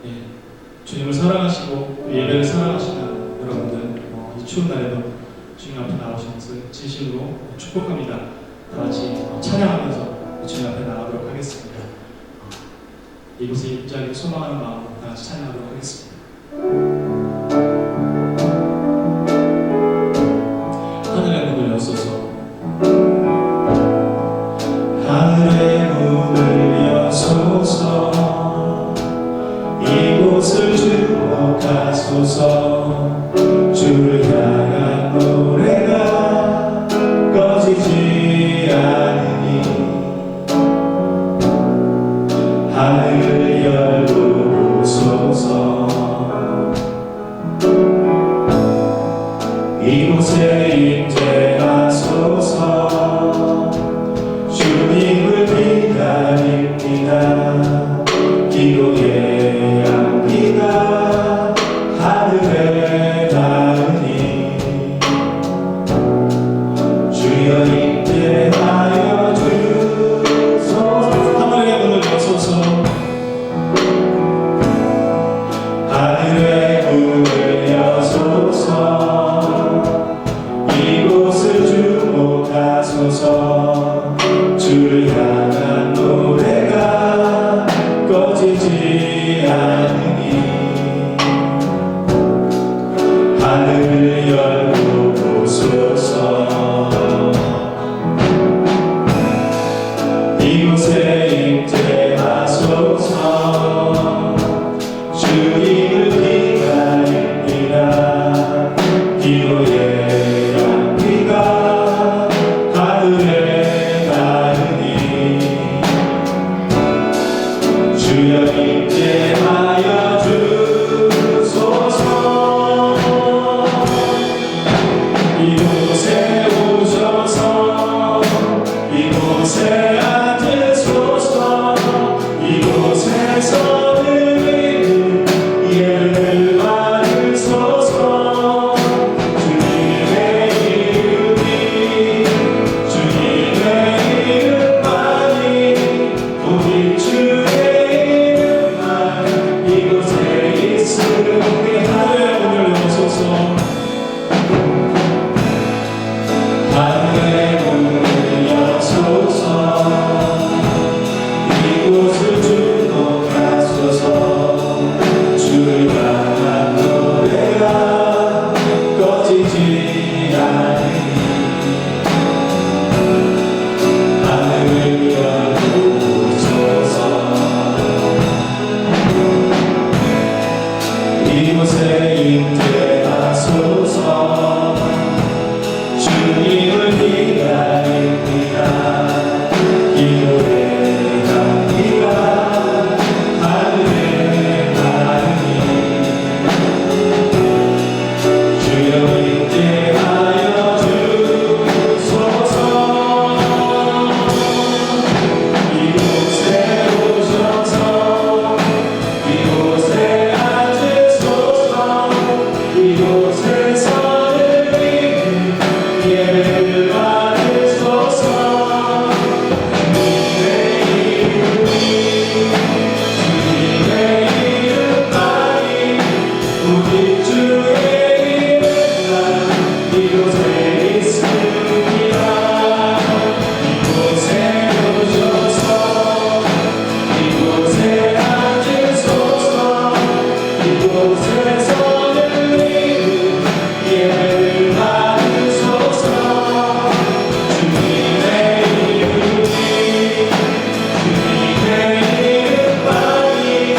예, 주님을 사랑하시고 예배를 사랑하시는 여러분들 이 추운 날에도 주님 앞에 나오신 것을 진심으로 축복합니다. 다 같이 찬양하면서 주님 앞에 나가도록 하겠습니다. 이곳에 입자리를 소망하는 마음으로 다 같이 찬양하도록 하겠습니다. 하늘의 문을 여소서, 하늘의 문을 여소서, 이곳을 주목하소서. 주를 향한 노래가 꺼지지 않으니 하늘을 열고 보소서. 이곳에 임재하소서. 주님을 기다립니다. 기도의 향기가 하늘에 닿으니 주여 임재하여 주소서. 하늘의 문을 여소서, 하늘의 문을 여소서. 이곳을 주목하소서. 주를 향한 노래가 꺼지지 않으니 하늘을 열고 보소서. 이곳에 임재하소서. 주님을 기다립니다. 기도의 향기가 하늘에 닿으니 주여 임재하여 주소서. 이곳에 오셔서 이곳에 앉으소서. 이곳에서 드리는 예배를 받으소서. 주님의 이름만이 오직 주의 이름만 이곳에 있으니 하늘의 문을 여소서. 하늘의 문을 여소서. 이곳을 주목하소서. 주를 향한 노래가 꺼지지 않으니 하늘을 열고 보소서. 이곳에 임재하소서. 주님을 기다립니다. 기도의 향기가 하늘에 닿으니 주여 임재하여 주소서. 이곳에 오셔서 이곳에 앉으소서. 이곳에서 드리는 예배를 받으소서. 주님의 이름만이 오직 주의 이름만 이곳에 있습니다. 이곳에 오셔서 이곳에 앉으소서. 이곳에서 드리는 예배를 받으소서. 주님의 이름만이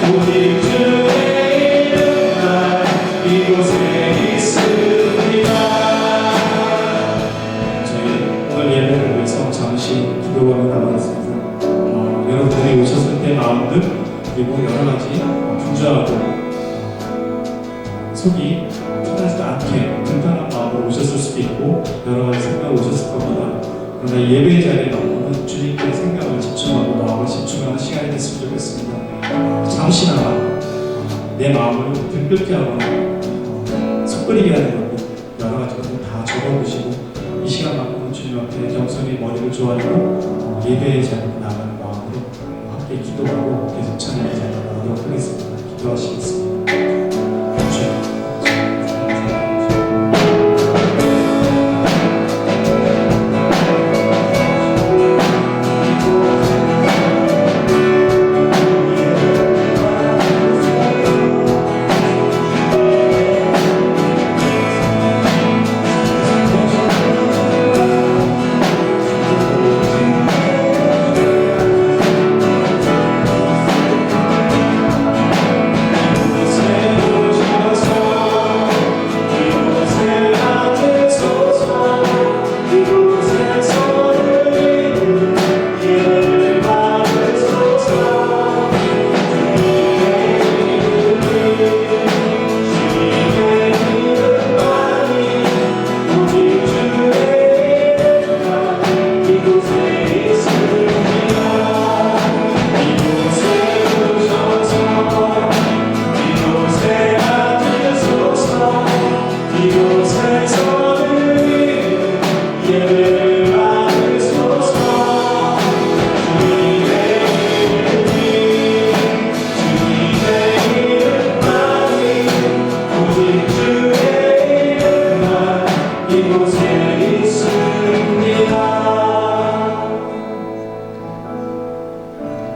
오직 주의 이름만 이곳에 있습니다. 저희 오늘 예배를 위해서 잠시 기도하며 나가겠습니다. 여러분들이 오셨을 때 마음들 그리고 여러 가지 분주하고 속이 편하지 않게 불편한 마음으로 오셨을 수도 있고 여러 가지 생각을 오셨을 겁니다. 그러나 예배의 자리에 나오면 주님께 생각을 집중하고 마음을 집중하는 시간이 됐으면 좋겠습니다. 잠시나마 내 마음을 들끓게 하거나 섞으리게 하는 것들 여러 가지 것들 다 적어보시고 이 시간만큼은 주님 앞에 겸손히 머리를 조아리고 예배의 자리로 나가는 마음으로 함께 기도하고 계속 찬양의 자리로 나가도록 하겠습니다. 기도하시겠습니다. 주여.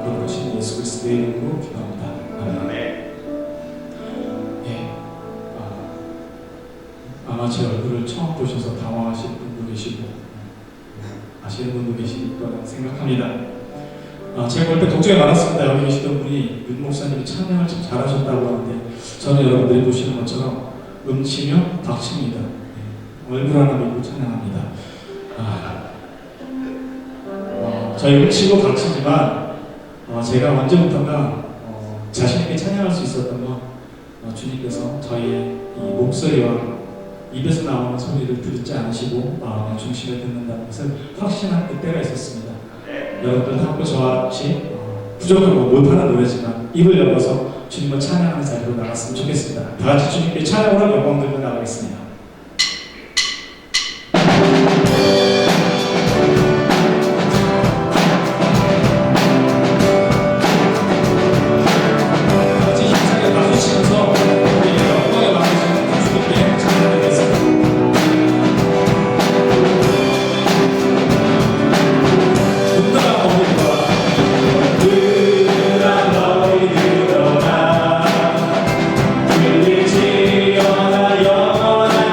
거룩하신 예수 그리스도의 이름으로 기도합니다. 아멘. 예. 아마 제 얼굴을 처음 보셔서 당황하시는 분도 계시고 아시는 분도 계실 거라 생각합니다. 제가 볼 때 걱정이 많았습니다. 여기 계시던 분이 윤 목사님이 찬양을 참 잘하셨다고 하는데 저는 여러분들이 보시는 것처럼 음치며 박치입니다. 얼굴 하나 믿고 찬양합니다. 저희 음치고 박치지만 제가 언제부턴가 자신있게 찬양할 수 있었던 건 주님께서 저희의 이 목소리와 입에서 나오는 소리를 듣지 않으시고 마음의 중심에 듣는다는 것을 확신한 그때가 있었습니다. 여러분들도 함께 저와 같이 부족하고 못하는 노래지만 입을 열어서 주님을 찬양하는 자리로 나갔으면 좋겠습니다. 다 같이 주님께 찬양으로 영광 들고 나가겠습니다. 들리지 않아 영원한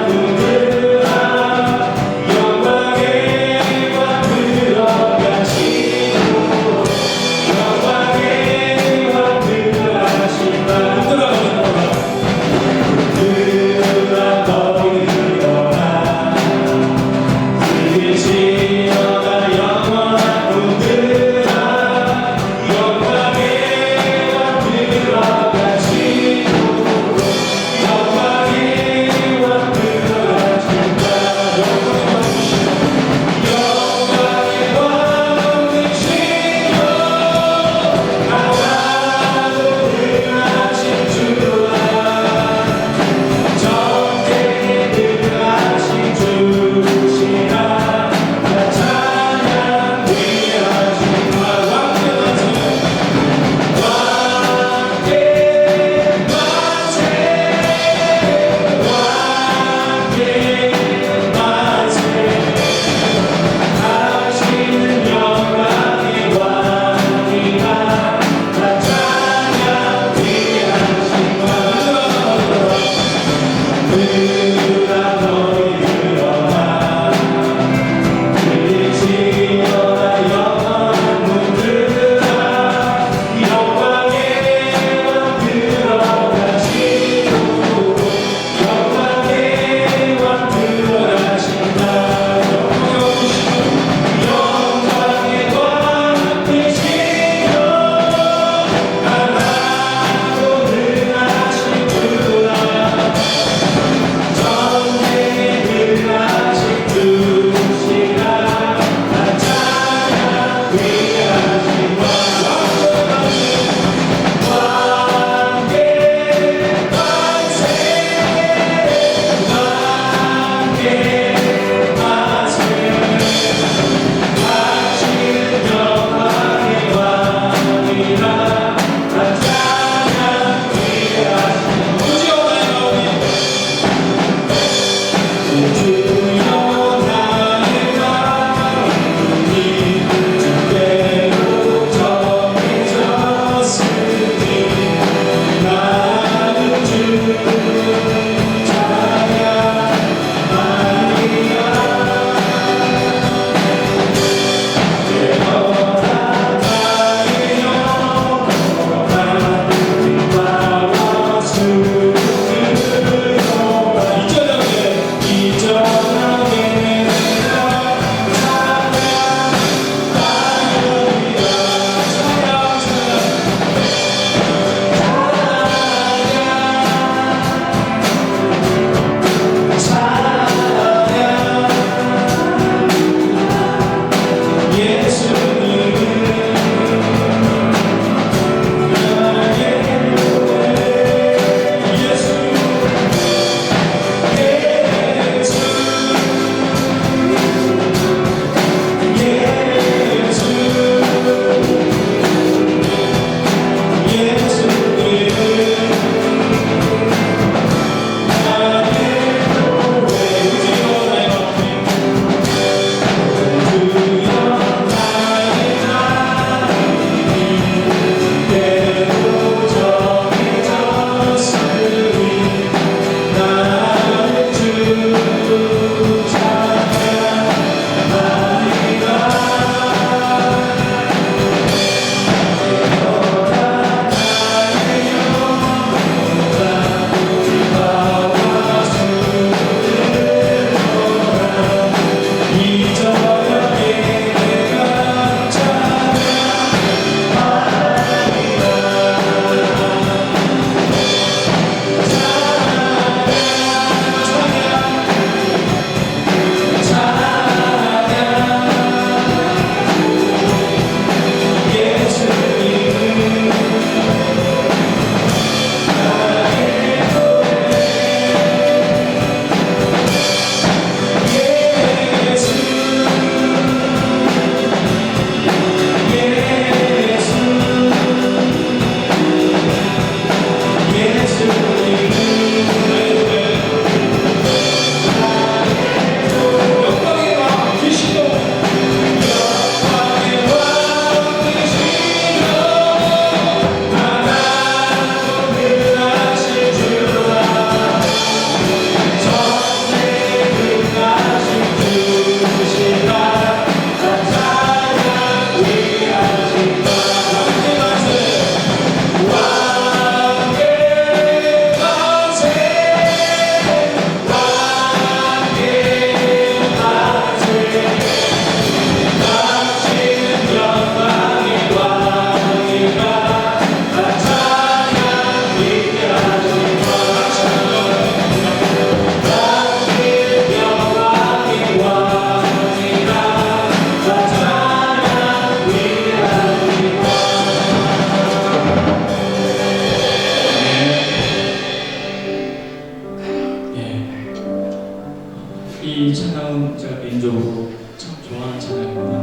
이 찬양은 제가 개인적으로 참 좋아하는 찬양입니다.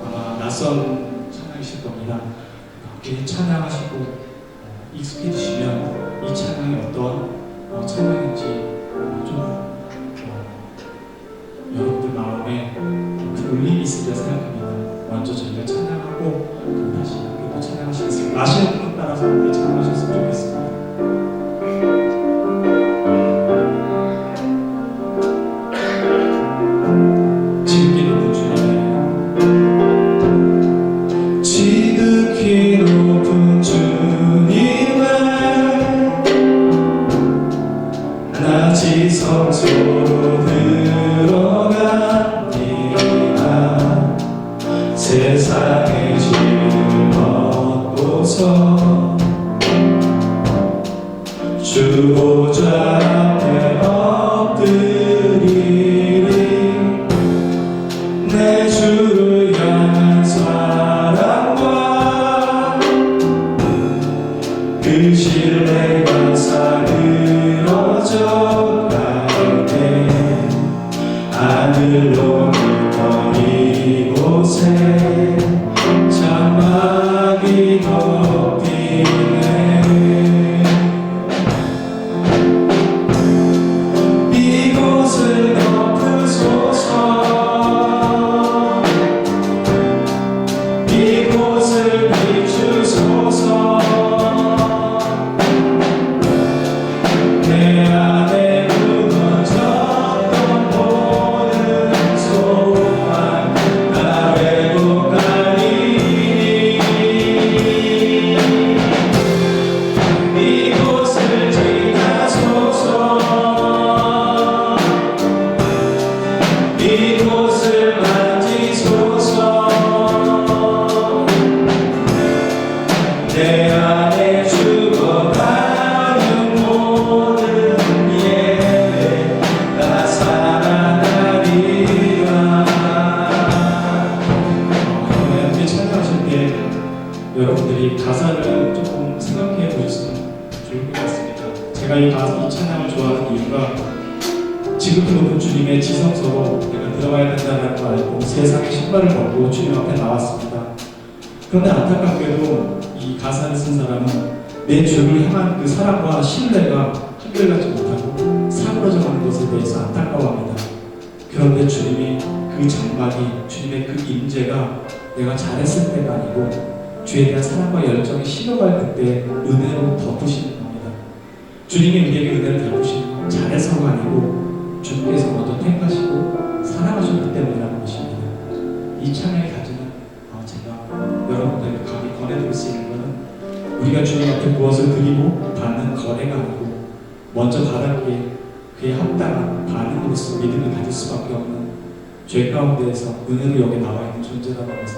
아마 낯선 찬양이실 겁니다. 이렇게 찬양하시고 익숙해지시면 이 찬양이 어떤 찬양인지 좀 여러분들 마음에 그 울림이 있으리라 생각합니다. 먼저 저희가 찬양하고 다시 또 찬양하시겠습니다. 아시는 분 따라서 함께 찬양하셨으면 좋겠습니다. 지극히 높은 주님의 나 지성소로 들어가니라. 세상의 짐을 벗고서 주 보좌 앞에 엎드리리. 내 주를 향한 사랑과 그 신뢰가 사그러져 갈 때 하늘로 붙어 이곳에 장막이 높이네. 이곳을 덮으소서. 이곳을 비추소서. 내 안에 무너졌던 모든 소망 다 회복하리니. 이곳을 지나소서. 이곳을 만지소서. 내 안에 죽어가는 모든 예배 다 살아나리라. 함께 찬양하실 때 여러분들이 가사를 조금 생각해 보셨으면 좋을 것 같습니다. 제가 이 찬양을 좋아하는 이유가 지극히 높은 주님의 지성소로 내가 들어가야 된다는 걸 알고 세상의 신발을 벗고 주님 앞에 나왔습니다. 그런데 안타깝게도 이 가사를 쓴 사람은 내 주를 향한 그 사랑과 신뢰가 한결같지 못하고 사그러져 가는 것에 대해서 안타까워합니다. 그런데 주님이 그 장막이, 주님의 그 임재가 내가 잘했을 때가 아니고 주에 대한 사랑과 열정이 식어갈 그때 은혜로 덮으시는 겁니다. 주님이 우리에게 은혜를 덮으시는 건 잘해서가 아니고 주님께서 먼저 택하시고 사랑하셨기 때문이라는 것입니다. 이 찬양의 가지는 제가 여러분들에게 권해드릴 수 있는 것은 우리가 주님 앞에 무엇을 드리고 받는 거래가 아니고 먼저 받았기에 그에 합당한 반응으로서 믿음을 가질 수밖에 없는 죄 가운데에서 은혜로 여기 나와 있는 존재라는 것을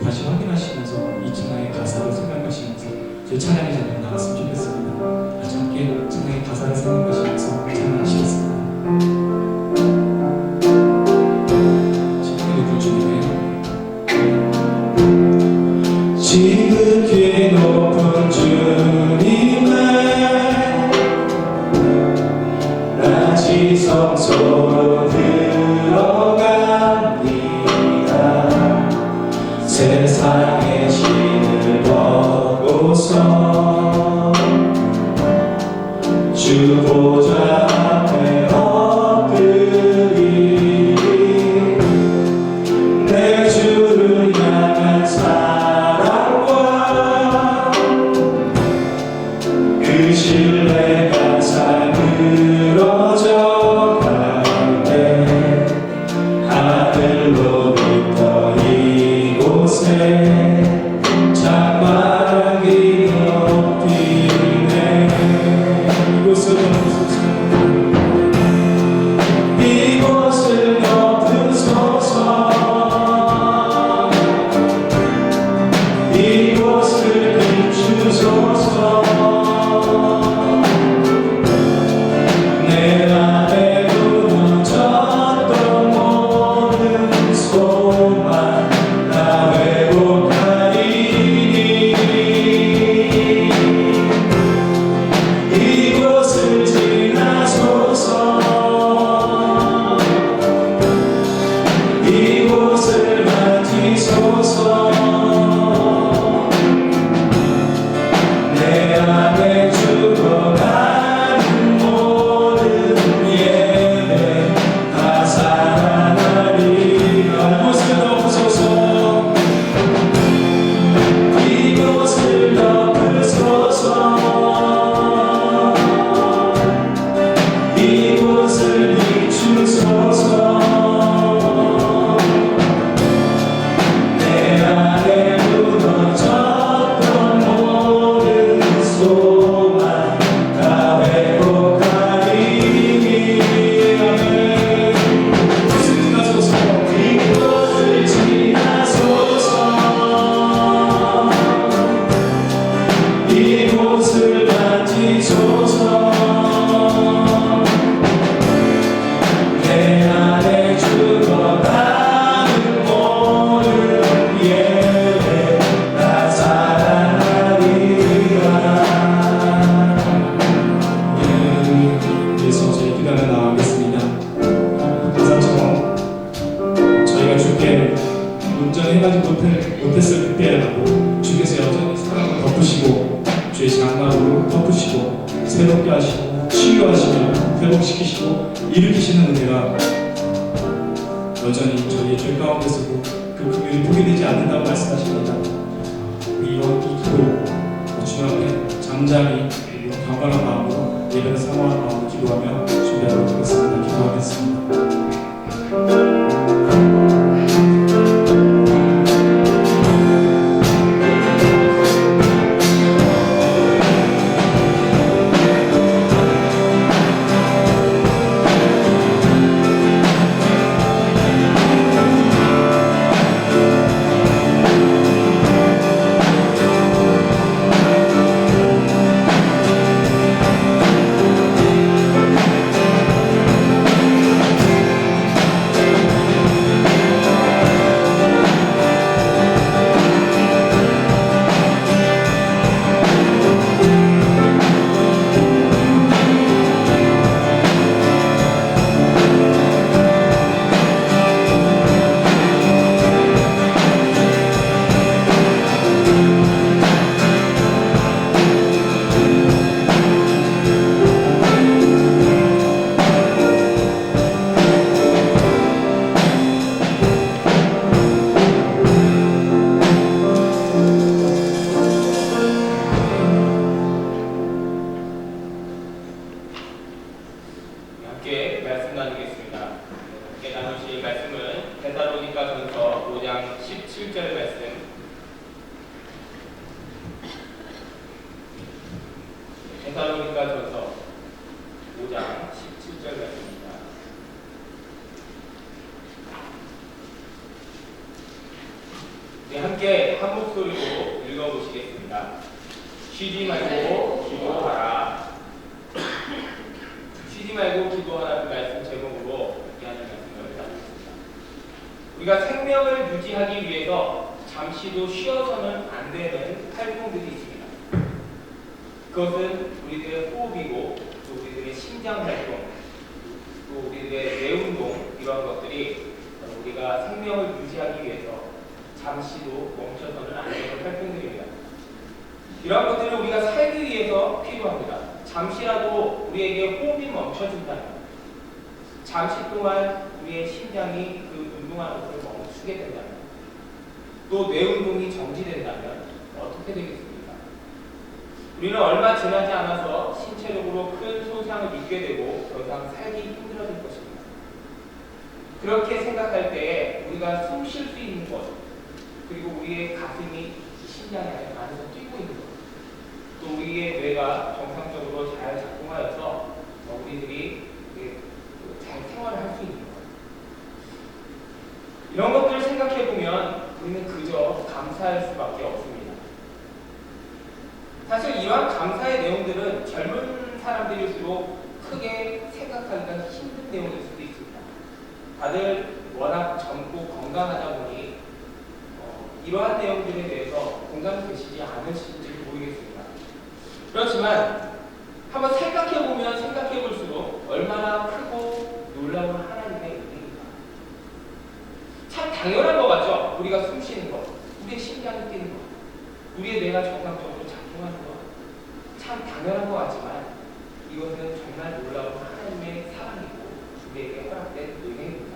다시 확인하시면서 이 찬양의 가사를 생각하시면서 제 찬양의 자리에 나갔으면 좋겠습니다. 다시 함께 찬양의 가사를 생각하시면서 찬양하시겠습니다. 지극히 높은 주님의 나 지성소로 들어갑니다. 세상의 신을 벗고서 주 보좌 앞에 엎드리리. 내 주를 향한 그 신뢰가 사그러져 갈 때 하늘로부터 이곳에 장막이 높이네. 이곳을 덮으소서. 이곳을 덮으소서. 이곳을 비추소서. 새롭게 하시고 치유하시고 회복시키시고 일으키시는 은혜가 여전히 저희의 죄 가운데서도 그 긍휼이 포기되지 않는다고 말씀하십니다. 우리 이 기도 주님 앞에 잠잠히 그리고 경건한 마음으로 예배를 사모하는 마음으로 기도하며 준비하도록 하겠습니다. 기도하겠습니다. 데살로니가전서 5장 17절 말씀입니다. 네, 함께 한 목소리로 읽어보시겠습니다. 쉬지 말고 기도하라. 쉬지 말고 기도하라는 말씀 제목으로 함께 하는 말씀을 나누겠습니다. 우리가 생명을 유지하기 위해서 잠시도 쉬어서는 안 되는 활동들이 있습니다. 그것은 우리들의 호흡이고 또 우리들의 심장 활동, 또 우리들의 뇌운동 이런 것들이 우리가 생명을 유지하기 위해서 잠시도 멈춰서는 안 되는 활동들입니다. 이런 것들을 우리가 살기 위해서 필요합니다. 잠시라도 우리에게 호흡이 멈춰진다면, 잠시 동안 우리의 심장이 그 운동하는 것을 멈추게 된다면, 또 뇌운동이 정지된다면 어떻게 되겠습니까? 우리는 얼마 지나지 않아서 신체적으로 큰 손상을 입게 되고 더 이상 살기 힘들어질 것입니다. 그렇게 생각할 때에 우리가 숨 쉴 수 있는 것, 그리고 우리의 가슴이 심장이 안에서 뛰고 있는 것, 또 우리의 뇌가 정상적으로 잘 작동하여서 우리들이 잘 생활을 할 수 있는 것, 이런 것들을 생각해 보면 우리는 그저 감사할 수밖에 없습니다. 사실 이러한 감사의 내용들은 젊은 사람들일수록 크게 생각하기가 힘든 내용일 수도 있습니다. 다들 워낙 젊고 건강하다 보니 이러한 내용들에 대해서 공감되시지 않으실지 모르겠습니다. 그렇지만 한번 생각해보면 생각해볼수록 얼마나 크고 놀라운 하나님의 은혜입니다. 참 당연한 것 같죠? 우리가 숨 쉬는 것, 우리의 심장이 뛰는 것, 우리의 뇌가 정상적으로 작동하는 것, 참 당연한 것 같지만 이것은 정말 놀라운 하나님의 사랑이고 우리에게 허락된 은혜입니다.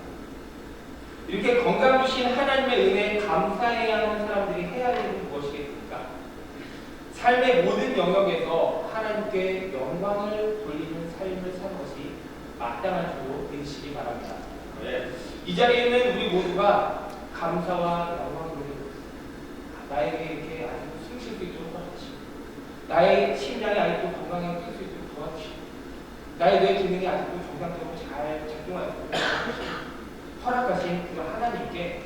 이렇게 건강 주신 하나님의 은혜에 감사해야 하는 사람들이 해야 할 일은 무엇이겠습니까? 삶의 모든 영역에서 하나님께 영광을 돌리는 삶을 사는 것이 마땅한 줄로 믿으시기 바랍니다. 네. 이 자리에 있는 우리 모두가 감사와 영광을 돌리고 나에게 이렇게 아직도 숨 쉴 수 있도록 도와주시고, 나의 심장이 아직도 건강하게 뛸 수 있도록 도와주시고, 나의 뇌 기능이 아직도 정상적으로 잘 작동할 수 있도록 허락하신 그 하나님께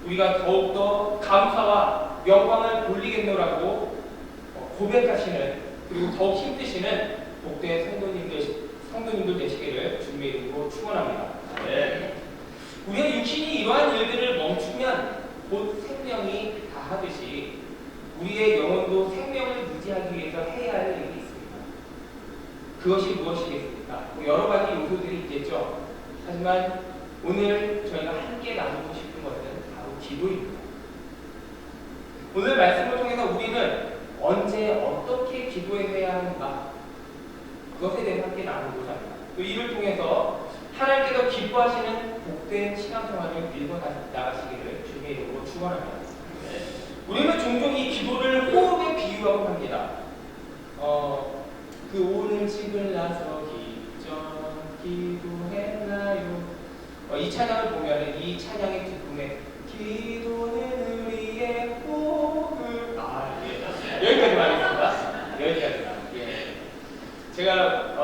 우리가 더욱더 감사와 영광을 돌리겠노라고 고백하시는, 그리고 더욱 힘드시는 복된 성도님들 되시기를 주님의 이름으로 축원합니다. 네. 우리의 육신이 이러한 일들을 멈추면 곧 생명이 다하듯이 우리의 영혼도 생명을 유지하기 위해서 해야 할 일이 있습니다. 그것이 무엇이겠습니까? 여러 가지 요소들이 있겠죠. 하지만 오늘 저희가 함께 나누고 싶은 것은 바로 기도입니다. 오늘 말씀을 통해서 우리는 언제 어떻게 기도해야 하는가, 그것에 대해서 함께 나누고자 합니다. 또 이를 통해서 하나님께서 기뻐하시는 복된 신앙생활을 밀고 나가시기를 주님의 이름으로 축원합니다. 우리는 종종 이 기도를 호흡에 비유하고 합니다. 그 오늘 집을 나서 기도했나요? 이 찬양을 보면 이 찬양의 뒷부분에 기도는 우리의 호흡 여기까지만 하겠습니다. 여기까지만. 예. 제가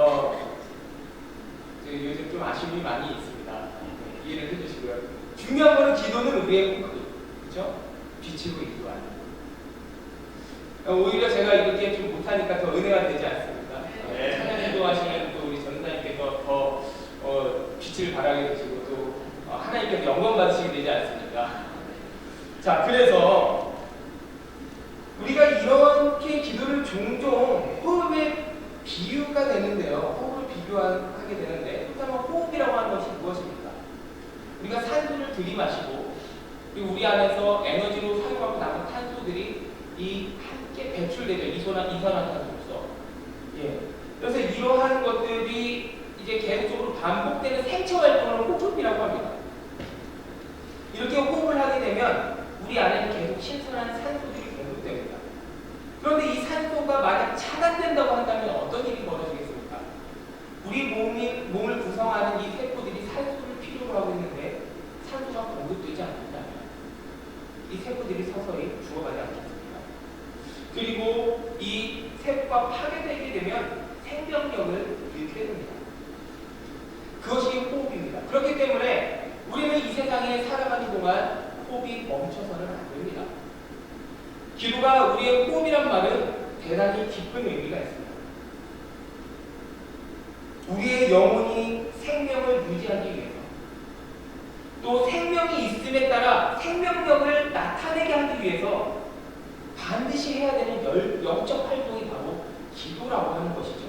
요즘 좀 아쉬움이 많이 있습니다. 이해를 해주시고요. 중요한 거는 기도는 우리의 호흡, 그렇죠? 비치고 기도하는. 오히려 제가 이렇게 좀 못하니까 더 은혜가 되지 않습니까? 찬양 기도하시는 또 우리 전사님께서 더 빛을 발하게 되시고 또 하나님께서 영광 받으시게 되지 않습니까? 자, 그래서 우리가 이렇게 기도를 종종 호흡의 비유가 되는데요. 호흡을 비교하게 되는데 그렇다면 호흡이라고 하는 것이 무엇입니까? 우리가 산소를 들이마시고 그리고 우리 안에서 에너지로 사용하고 남은 탄소들이 이 함께 배출되죠. 이산화탄소로서. 예. 그래서 이러한 것들이 이제 계속적으로 반복되는 생체 활동을 호흡이라고 합니다. 이렇게 호흡을 하게 되면 우리 안에는 계속 신선한 산소들이 공급됩니다. 그런데 이 산소가 만약 차단된다고 한다면 어떤 일이 벌어지겠습니까? 우리 몸을 구성하는 이 세포들이 산소를 필요로 하고 있는데 산소가 공급되지 않는다면 이 세포들이 서서히 죽어가지 않겠습니까? 그리고 이 세포가 파괴되게 되면 생명력을 잃게 됩니다. 그것이 호흡입니다. 그렇기 때문에 우리는 이 세상에 살아가는 동안 호흡이 멈춰서는 안 됩니다. 기도가 우리의 호흡이란 말은 대단히 깊은 의미가 있습니다. 우리의 영혼이 생명을 유지하기 위해서 또 생명이 있음에 따라 생명력을 나타내게 하기 위해서 반드시 해야 되는 영적 활동이 바로 기도라고 하는 것이죠.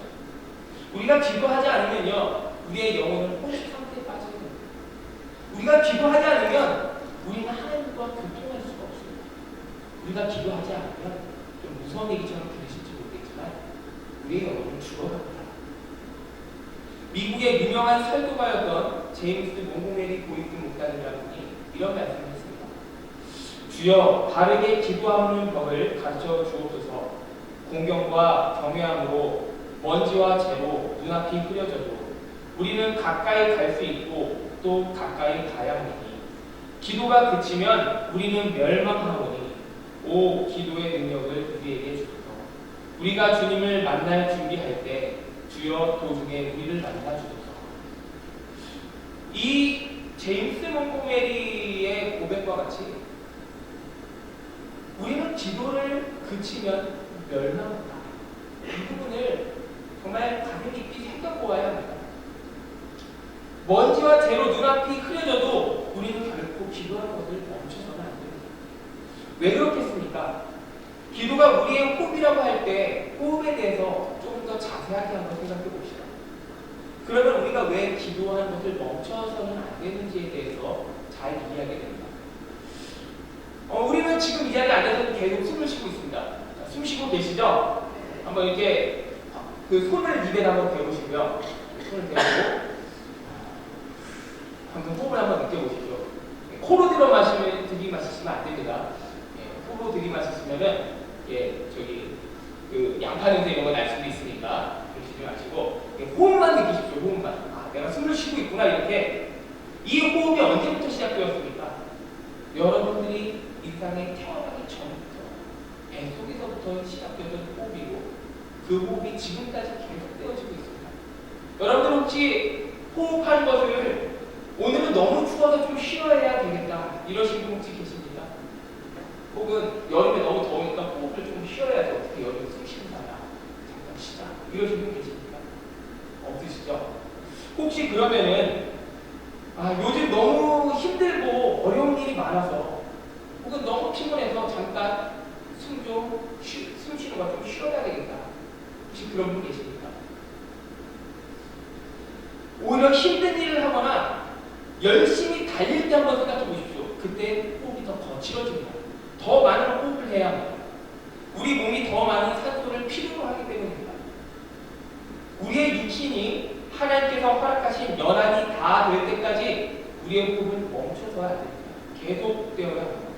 우리가 기도하지 않으면요, 우리의 영혼은 혼식 상태에 빠지게 됩니다. 우리가 기도하지 않으면 우리는 하나님과 교통할 수가 없습니다. 우리가 기도하지 않으면 좀 무서운 얘기처럼 들리실지 모르겠지만 우리의 영혼은 죽어갑니다. 미국의 유명한 설교가였던 제임스 몽고메리 보이스 목사님이라는 분이 이런 말씀을 했습니다. 주여 바르게 기도하는 법을 가르쳐 주옵소서. 공경과 경외함으로 먼지와 재로 눈앞이 흐려져도 우리는 가까이 갈 수 있고 또 가까이 가야 하니 기도가 그치면 우리는 멸망하오니 오 기도의 능력을 우리에게 주소서. 우리가 주님을 만날 준비할 때 주여 도중에 우리를 만나 주소서. 이 제임스 몽고메리의 고백과 같이 우리는 기도를 그치면 멸망한다. 이 부분을 정말 가슴 깊이 생각보아야 합니다. 먼지와 재로 눈앞이 흐려져도 우리는 결코 기도하는 것을 멈춰서는 안 됩니다. 왜 그렇겠습니까? 기도가 우리의 호흡이라고 할 때 호흡에 대해서 조금 더 자세하게 한번 생각해 봅시다. 그러면 우리가 왜 기도하는 것을 멈춰서는 안 되는지에 대해서 잘 이해하게 됩니다. 우리는 지금 이 자리에 앉아서 계속 숨을 쉬고 있습니다. 자, 숨 쉬고 계시죠? 한번 이렇게 그 손을 입에 한번 대보시고요. 손을 대고 한번 호흡을 한번 느껴보시죠. 코로 들이마시시면 안 됩니다. 코로 들이마시시면은 그 양파 냄새 이런 거 날 수도 있으니까 그러시지 마시고 호흡만 느끼십시오. 호흡만. 내가 숨을 쉬고 있구나. 이렇게. 이 호흡이 언제부터 시작되었습니까? 여러분들이 일상에 태어나기 전부터 애 속에서부터 시작되던 호흡이고 그 호흡이 지금까지 계속 되어지고 있습니다. 여러분들 혹시 호흡하는 것을 오늘은 너무 추워서 좀 쉬어야 되겠다 이러신 분 혹시 계십니까? 혹은 여름에 너무 더우니까 호흡을 좀 쉬어야지 어떻게 여름에 숨 쉬는 사람 잠깐 쉬자 이러신 분 계십니까? 없으시죠? 혹시 그러면은 요즘 너무 힘들고 어려운 일이 많아서 혹은 너무 피곤해서 잠깐 숨 쉬는 거 좀 쉬어야 되겠다 혹시 그런 분 계십니까? 오히려 힘든 일을 하거나 열심히 달릴 때 한번 생각해 보십시오. 그때 호흡이 더 거칠어집니다. 더 많은 호흡을 해야 합니다. 우리 몸이 더 많은 산소를 필요로 하기 때문입니다. 우리의 육신이 하나님께서 허락하신 연한이 다 될 때까지 우리의 호흡은 멈춰서야 됩니다. 계속되어야 합니다.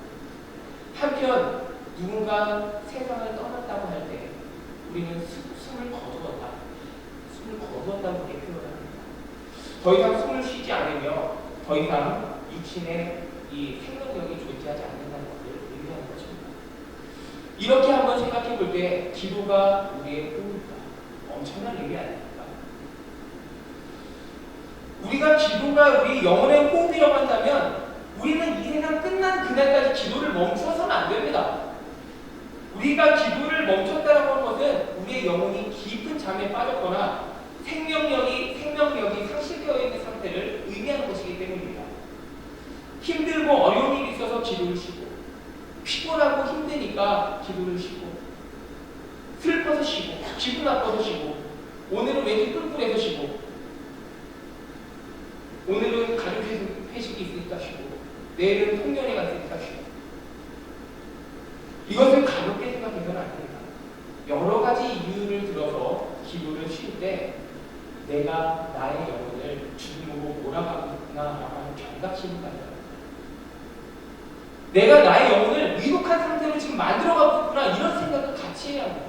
한편 누군가 세상을 떠났다고 할 때 우리는 숨을 거두었다. 숨을 거두었다고 그렇게 표현합니다. 더 이상 숨을 쉬지 않으며 더 이상 육신의 이 생명력이 존재하지 않는다는 것을 의미하는 것입니다. 이렇게 한번 생각해 볼 때 기도가 우리의 호흡이다. 엄청난 의미 아닙니까? 우리가 기도가 우리 영혼의 호흡이라고 한다면 우리는 이 세상 끝난 그날까지 기도를 멈추어서는 안 됩니다. 우리가 기도를 멈췄다는 것은 우리의 영혼이 깊은 잠에 빠졌거나 생명력이 상실되어 있는 상태를 의미하는 것이기 때문입니다. 힘들고 어려운 일이 있어서 기도를 쉬고, 피곤하고 힘드니까 기도를 쉬고, 슬퍼서 쉬고, 기분 나빠서 쉬고, 오늘은 왠지 뿔뿔해서 쉬고, 오늘은 가족 회식이 있으니까 쉬고, 내일은 통연회가 있으니까 쉬고. 이것을 가볍게 생각해서는 안 됩니다. 여러 가지 이유를 들어서 기도를 쉴 때 내가 나의 영혼을 주님 보고 몰아가고 있구나라고 하는 경각심을 가져야 합니다. 내가 나의 영혼을 위독한 상태로 지금 만들어가고 있구나 이런 생각을 같이 해야 합니다.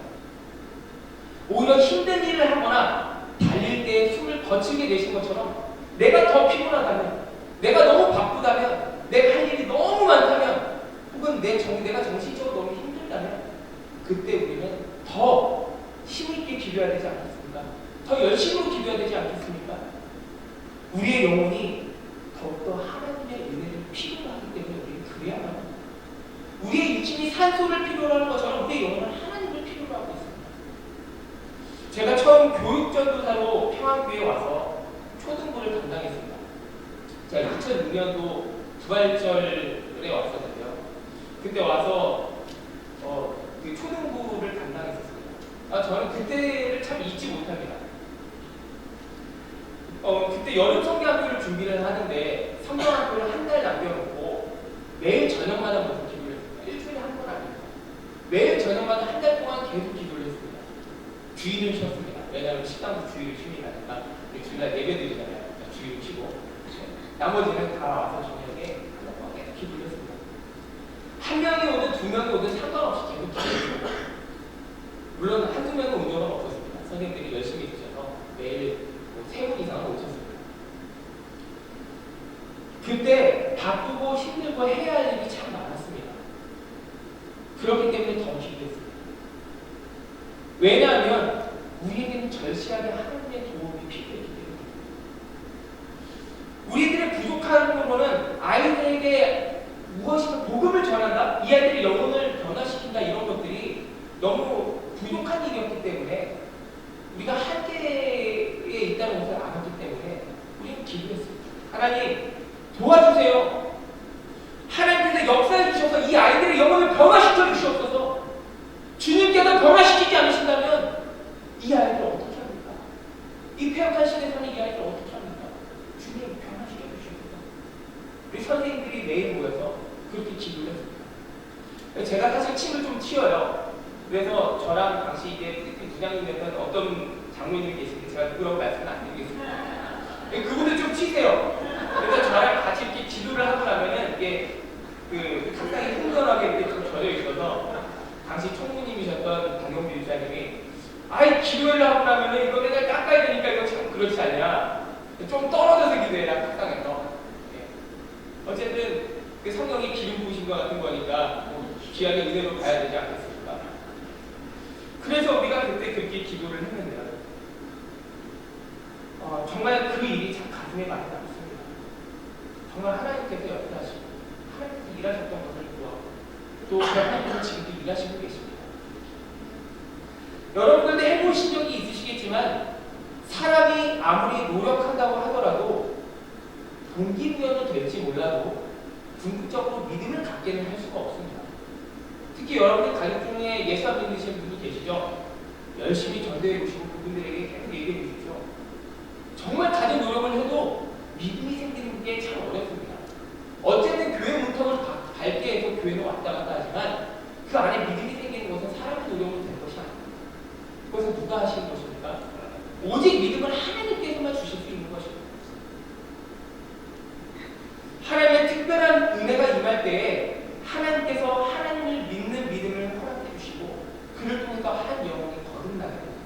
오히려 힘든 일을 하거나 달릴 때 숨을 거칠게 내신 것처럼 내가 더 피곤하다면, 내가 너무 바쁘다면, 내가 할 일이 너무 많다면, 혹은 내가 정신적으로 너무 힘들다면 그때 우리는 더 힘있게 기도해야 되지 않겠습니까? 더 열심으로 기도해야 되지 않겠습니까? 우리의 영혼이 더욱더 하나님의 은혜를 필요로 하기 때문에 우리는 그래야만 합니다. 우리의 육신이 산소를 필요로 하는 것처럼 우리의 영혼은 하나님을 필요로 하고 있습니다. 제가 처음 교육전도사로 평안교회에 와서 초등부를 담당했습니다. 제가 2006년도 부활절에 왔었는데요. 그때 와서 그 초등부를 담당했었습니다. 저는 그때를 참 잊지 못합니다. 그때 여름 성경학교를 준비를 하는데 성경학교를 한 달 남겨놓고 매일 저녁마다 모두 기도를 했습니다. 일주일에 한 번 아닙니다. 매일 저녁마다 한 달 동안 계속 기도를 했습니다. 주일을 쉬었습니다. 왜냐하면 식당도 주일을 쉬니까 주일날 예배드리잖아요. 주일을 쉬고 나머지는 다 와서 저녁에 계속 기도를 했습니다. 한 명이 오든 두 명이 오든 상관없이 계속 기도했습니다. 물론 한두 명은 온 적은 없었습니다. 선생님들이 열심히 있으셔서 매일 3분 이상은 오셨습니다. 그때 바쁘고 힘들고 해야 할 일이 참 많았습니다. 그렇기 때문에 더 기도했습니다. 왜냐하면 우리에게는 절실하게 하나님의 도움이 필요했기 때문입니다. 우리들의 부족한 부분은 아이들에게 무엇인가 복음을 전한다, 이 아이들의 영혼을 변화시킨다 이런 것들이 너무 부족한 일이었기 때문에 우리가 한계에 있다는 것을 알았기 때문에 우리는 기도했습니다. 하나님 도와주세요. 하나님께서 역사해 주셔서 이 아이들의 영혼을 변화시켜 주시옵소서. 주님께서 변화시키지 않으신다면 이 아이들을 어떻게 합니까? 이 폐역한 시대에 사는 이 아이들을 어떻게 합니까? 주님 변화시켜 주십니다. 우리 선생님들이 매일 모여서 그렇게 기도를 했습니다. 제가 사실 침을 좀 튀어요. 그래서 저랑 당시 이제 부장님께서는 어떤 장로님이 계신데 제가 누구라고 말씀은 안 드리겠습니다. 그분들 좀 튀세요. 그래서 저랑 같이 이렇게 기도를 하고 나면은 이게 그 상당히 흥건하게 이렇게 좀 젖어 있어서 당시 총무님이셨던 박영빈 주장님이 아이 기도를 하고 나면은 이거 맨날 닦아야 되니까 이거 참 그렇지 않냐. 좀 떨어져서 기도해라 탁상에서. 어쨌든 그 성령이 기름 부으신 것 같은 거니까 뭐 귀하게 은혜로 가야 되지 않겠습니까? 그래서 우리가 그때 그렇게 기도를 했는데요. 정말 그 일이 참 가슴에 많이 남습니다. 정말 하나님께서 역사하시고 하나님께서 일하셨던 것을 보았고 또 하나님께서 지금도 일하시고 계십니다. 여러분들도 해보신 적이 있으시겠지만 사람이 아무리 노력한다고 하더라도 동기부여는 될지 몰라도 궁극적으로 믿음을 갖게는 할 수가 없습니다. 특히 여러분들 가족 중에 예수 안 믿으시는 분도 계시죠? 열심히 전도해 보시고 그분들에게 계속 얘기해 주십시오. 정말 다른 노력을 해도 믿음이 생기는 게 참 어렵습니다. 어쨌든 교회 문턱을 밟게 해서 교회로 왔다 갔다 하지만 그 안에 믿음이 생기는 것은 사람의 노력으로 된 것이 아닙니다. 그것은 누가 하시는 것입니까? 오직 믿음은 하나님께서만 주실 수 있는 것입니다. 하나님의 특별한 은혜가 임할 때에 하나님께서 하나님을 믿는 믿음을 허락해 주시고 그를 통해서 한 영혼이 거듭나게 됩니다.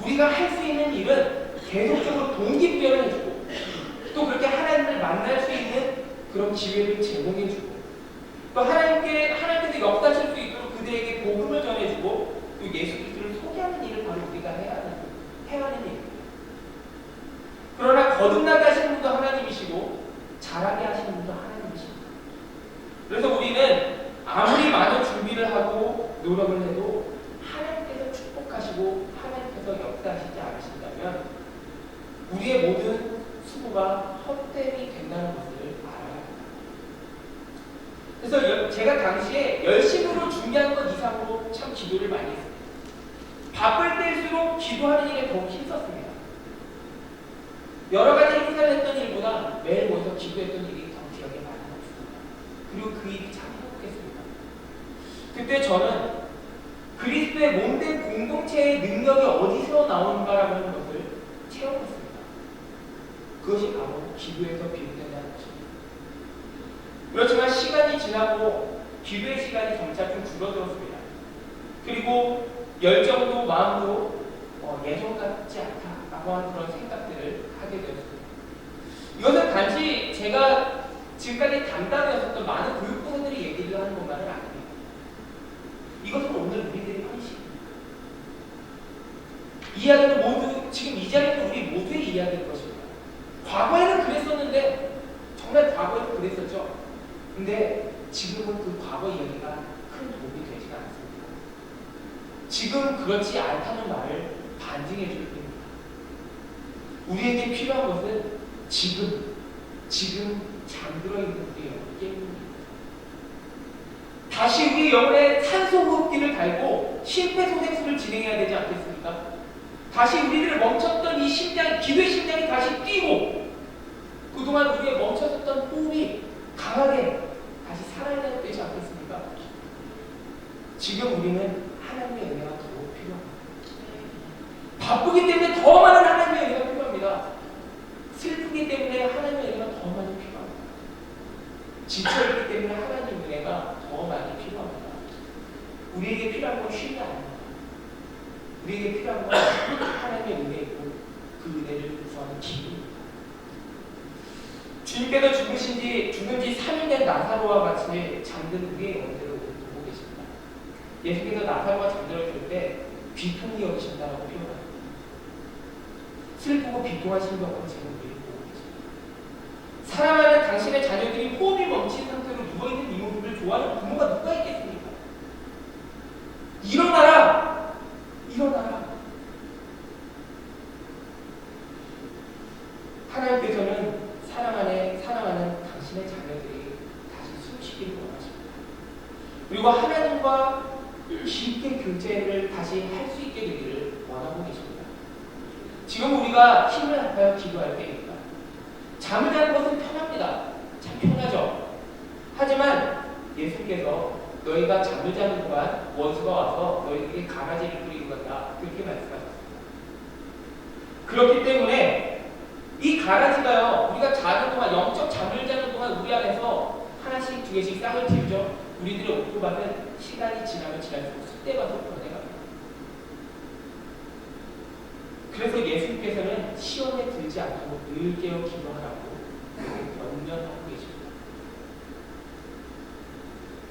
우리가 할 수 있는 일은 계속적으로 동기부여를 해주고 또 그렇게 하나님을 만날 수 있는 그런 기회를 제공해주고 또 하나님께서 역사하실 수 있도록 그들에게 복음을 전해주고 또 예수 그리스도를 소개하는 일을 바로 우리가 해야 하는 일입니다. 그러나 거듭나게 하시는 분도 하나님이시고 자라게 하시는 분도 하나님이십니다. 그래서 우리는 아무리 많은 준비를 하고 노력을 해도 하나님께서 축복하시고 하나님께서 역사하시지 않으신다면 우리의 모든 수고가 헛되이 된다는 것을 알아야 합니다. 그래서 제가 당시에 열심으로 준비한 것 이상으로 참 기도를 많이 했습니다. 바쁠 때일수록 기도하는 일에 더욱 힘썼습니다. 여러 가지 행사를 했던 일보다 매일 모여서 기도했던 일이 더 기억에 많이 남습니다. 그리고 그 일이 참 행복했습니다. 그때 저는 그리스도의 몸된 공동체의 능력이 어디서 나오는가라고 하는 것을 체험했습니다. 그것이 바로 기도에서 비롯된다는 것입니다. 그렇지만 시간이 지나고 기도의 시간이 점차 좀 줄어들었습니다. 그리고 열정도 마음도 예전 같지 않다라고 하는 그런 생각들을 하게 되었습니다. 이것은 단지 제가 지금까지 담당이었었던 많은 교육부서들이 얘기를 하는 것만은 아닙니다. 이것은 오늘 우리들의 현실입니다. 이 이야기는 모두 지금 이 자리는 우리 모두의 이야기일 것입니다. 과거에는 그랬었는데 정말 과거에는 그랬었죠. 근데 지금은 그 과거 이야기가 큰 도움이 되지는 않습니다. 지금 그렇지 않다는 말을 반증해 줄 뿐입니다. 우리에게 필요한 것은 지금 잠들어 있는 우리의 영혼입니다. 다시 우리 영혼에 산소 호흡기를 달고 심폐소생술을 진행해야 되지 않겠습니까? 다시 우리를 멈췄던 이 심장, 기도의 심장이 다시 뛰고 그동안 우리의 멈춰섰던 호흡이 강하게 다시 살아야 되지 않겠습니까? 지금 우리는 하나님의 은혜가 더욱 필요합니다. 바쁘기 때문에 더 많은 하나님의 은혜가 필요합니다. 슬프기 때문에 하나님의 은혜가 더 많이 필요합니다. 지쳐있기 때문에 하나님의 은혜가 더 많이 필요합니다. 우리에게 필요한 건 쉼이 아닙니다. 우리에게 필요한 건 하나님의 은혜이고 그 은혜를 구하는 기도입니다. 주님께서 죽은 지 3일 된 나사로와 같이 잠든 우리의 영혼들을 보고 계십니다. 예수께서 나사로가 잠들었을 때 비통이 여기신다라고 표현합니다. 슬프고 비통하신 영혼을 지금 우리를 보고 계십니다. 사랑하는 당신의 자녀들이 호흡이 멈춘 상태로 누워있는 이 모습을 좋아하는 부모가 누가 있겠습니까? 일어나라! 일어나라! 하나님께서는 사랑하는 당신의 자녀들이 다시 숨쉬기를 원하십니다. 그리고 하나님과 깊게 교제를 다시 할 수 있게 되기를 원하고 계십니다. 지금 우리가 힘을 합하여 기도할 때입니다. 잠을 자는 것은 편합니다. 참 편하죠. 하지만 예수께서 너희가 잠을 자는 동안 원수가 와서 너희에게 가라지를 뿌리고 간다. 그렇게 말씀하셨습니다. 그렇기 때문에 이 가라지가요, 우리가 자는 동안, 영적 잠을 자는 동안 우리 안에서 하나씩 두 개씩 싹을 틔우죠. 우리들의 옥토밭은 시간이 지나면 지날수록 쑥대밭으로 변해갑니다. 그래서 예수님께서는 시험에 들지 않고 늘 깨어 기도하라고 연연하고 계십니다.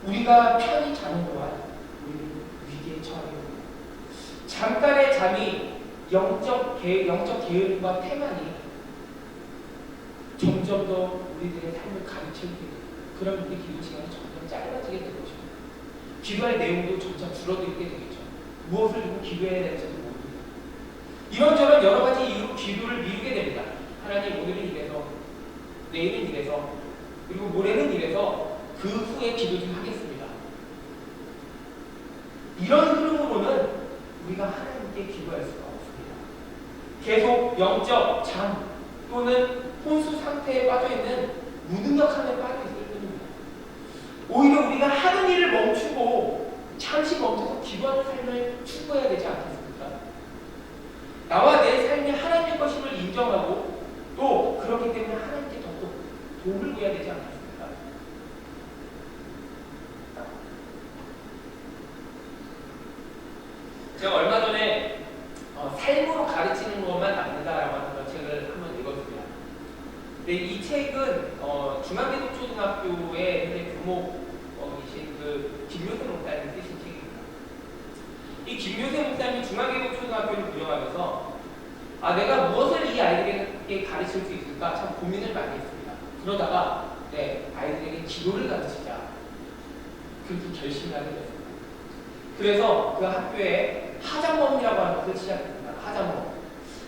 우리가 편히 자는 동안 우리는 위기에 처하게 됩니다. 잠깐의 잠이 영적 게으름과 태만이 점점 더 우리들의 삶을 가르치게 됩니다. 그럼 우리 기도 시간이 점점 짧아지게 될 것입니다. 기도할 내용도 점점 줄어들게 되겠죠. 무엇을 두고 기도해야 될지도 모릅니다. 이런저런 여러 가지 이유로 기도를 미루게 됩니다. 하나님 오늘은 이래서, 내일은 이래서, 그리고 모레는 이래서 그 후에 기도 좀 하겠습니다. 이런 흐름으로는 우리가 하나님께 기도할 수가 없습니다. 계속 영적 잠 또는 혼수 상태에 빠져있는 무능력함에 빠져있을 뿐입니다. 오히려 우리가 하는 일을 멈추고 잠시 멈춰서 기도하는 삶을 추구해야 되지 않겠습니까? 나와 내 삶 인정하고 또 그렇기 때문에 하나님께 더욱 도움을 구해야 되지 않겠습니까? 제가 얼마 전에 삶으로 가르치는 것만 남는다라고 하는 그런 책을 한번 읽었습니다. 근데 이 책은 중앙기독초등학교의 현재 교목이신 그 김효세 목사님이 쓰신 책입니다. 이 김효세 목사님이 중앙기독초등학교를 운영하면서 내가 무엇을 이 아이들에게 가르칠 수 있을까 참 고민을 많이 했습니다. 그러다가 아이들에게 기도를 가르치자 그렇게 결심을 하게 됐습니다. 그래서 그 학교에 하잠멈이라고 하는 것을 시작했습니다. 하잠멈.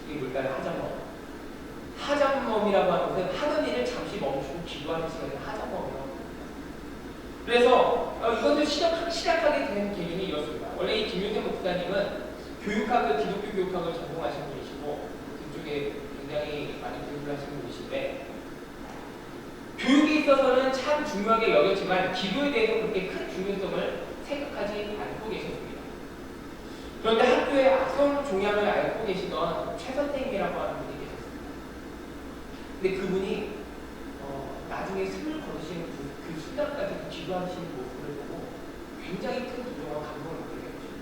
이게 뭘까요? 하잠멈. 하잠멈이라고 하는 것은 하던 일을 잠시 멈추고 기도하는 시간을 하잠멈이라고 합니다. 그래서 이것을 시작하게 된 계기는 이렇습니다. 원래 이 김효세 목사님은 기독교 교육학을 전공하신 분이시고 그쪽에 굉장히 많은 교육을 하신 분이신데 교육에 있어서는 참 중요하게 여겼지만 기도에 대해서 그렇게 큰 중요성을 생각하지 않고 계셨습니다. 그런데 학교에 악성 종양을 앓고 계시던 최 선생님이라고 하는 분이 계셨습니다. 근데 그분이 나중에 숨을 거두시는 그 순간까지 기도하시는 모습을 보고 굉장히 큰 기도와 감동을 받게 되었습니다.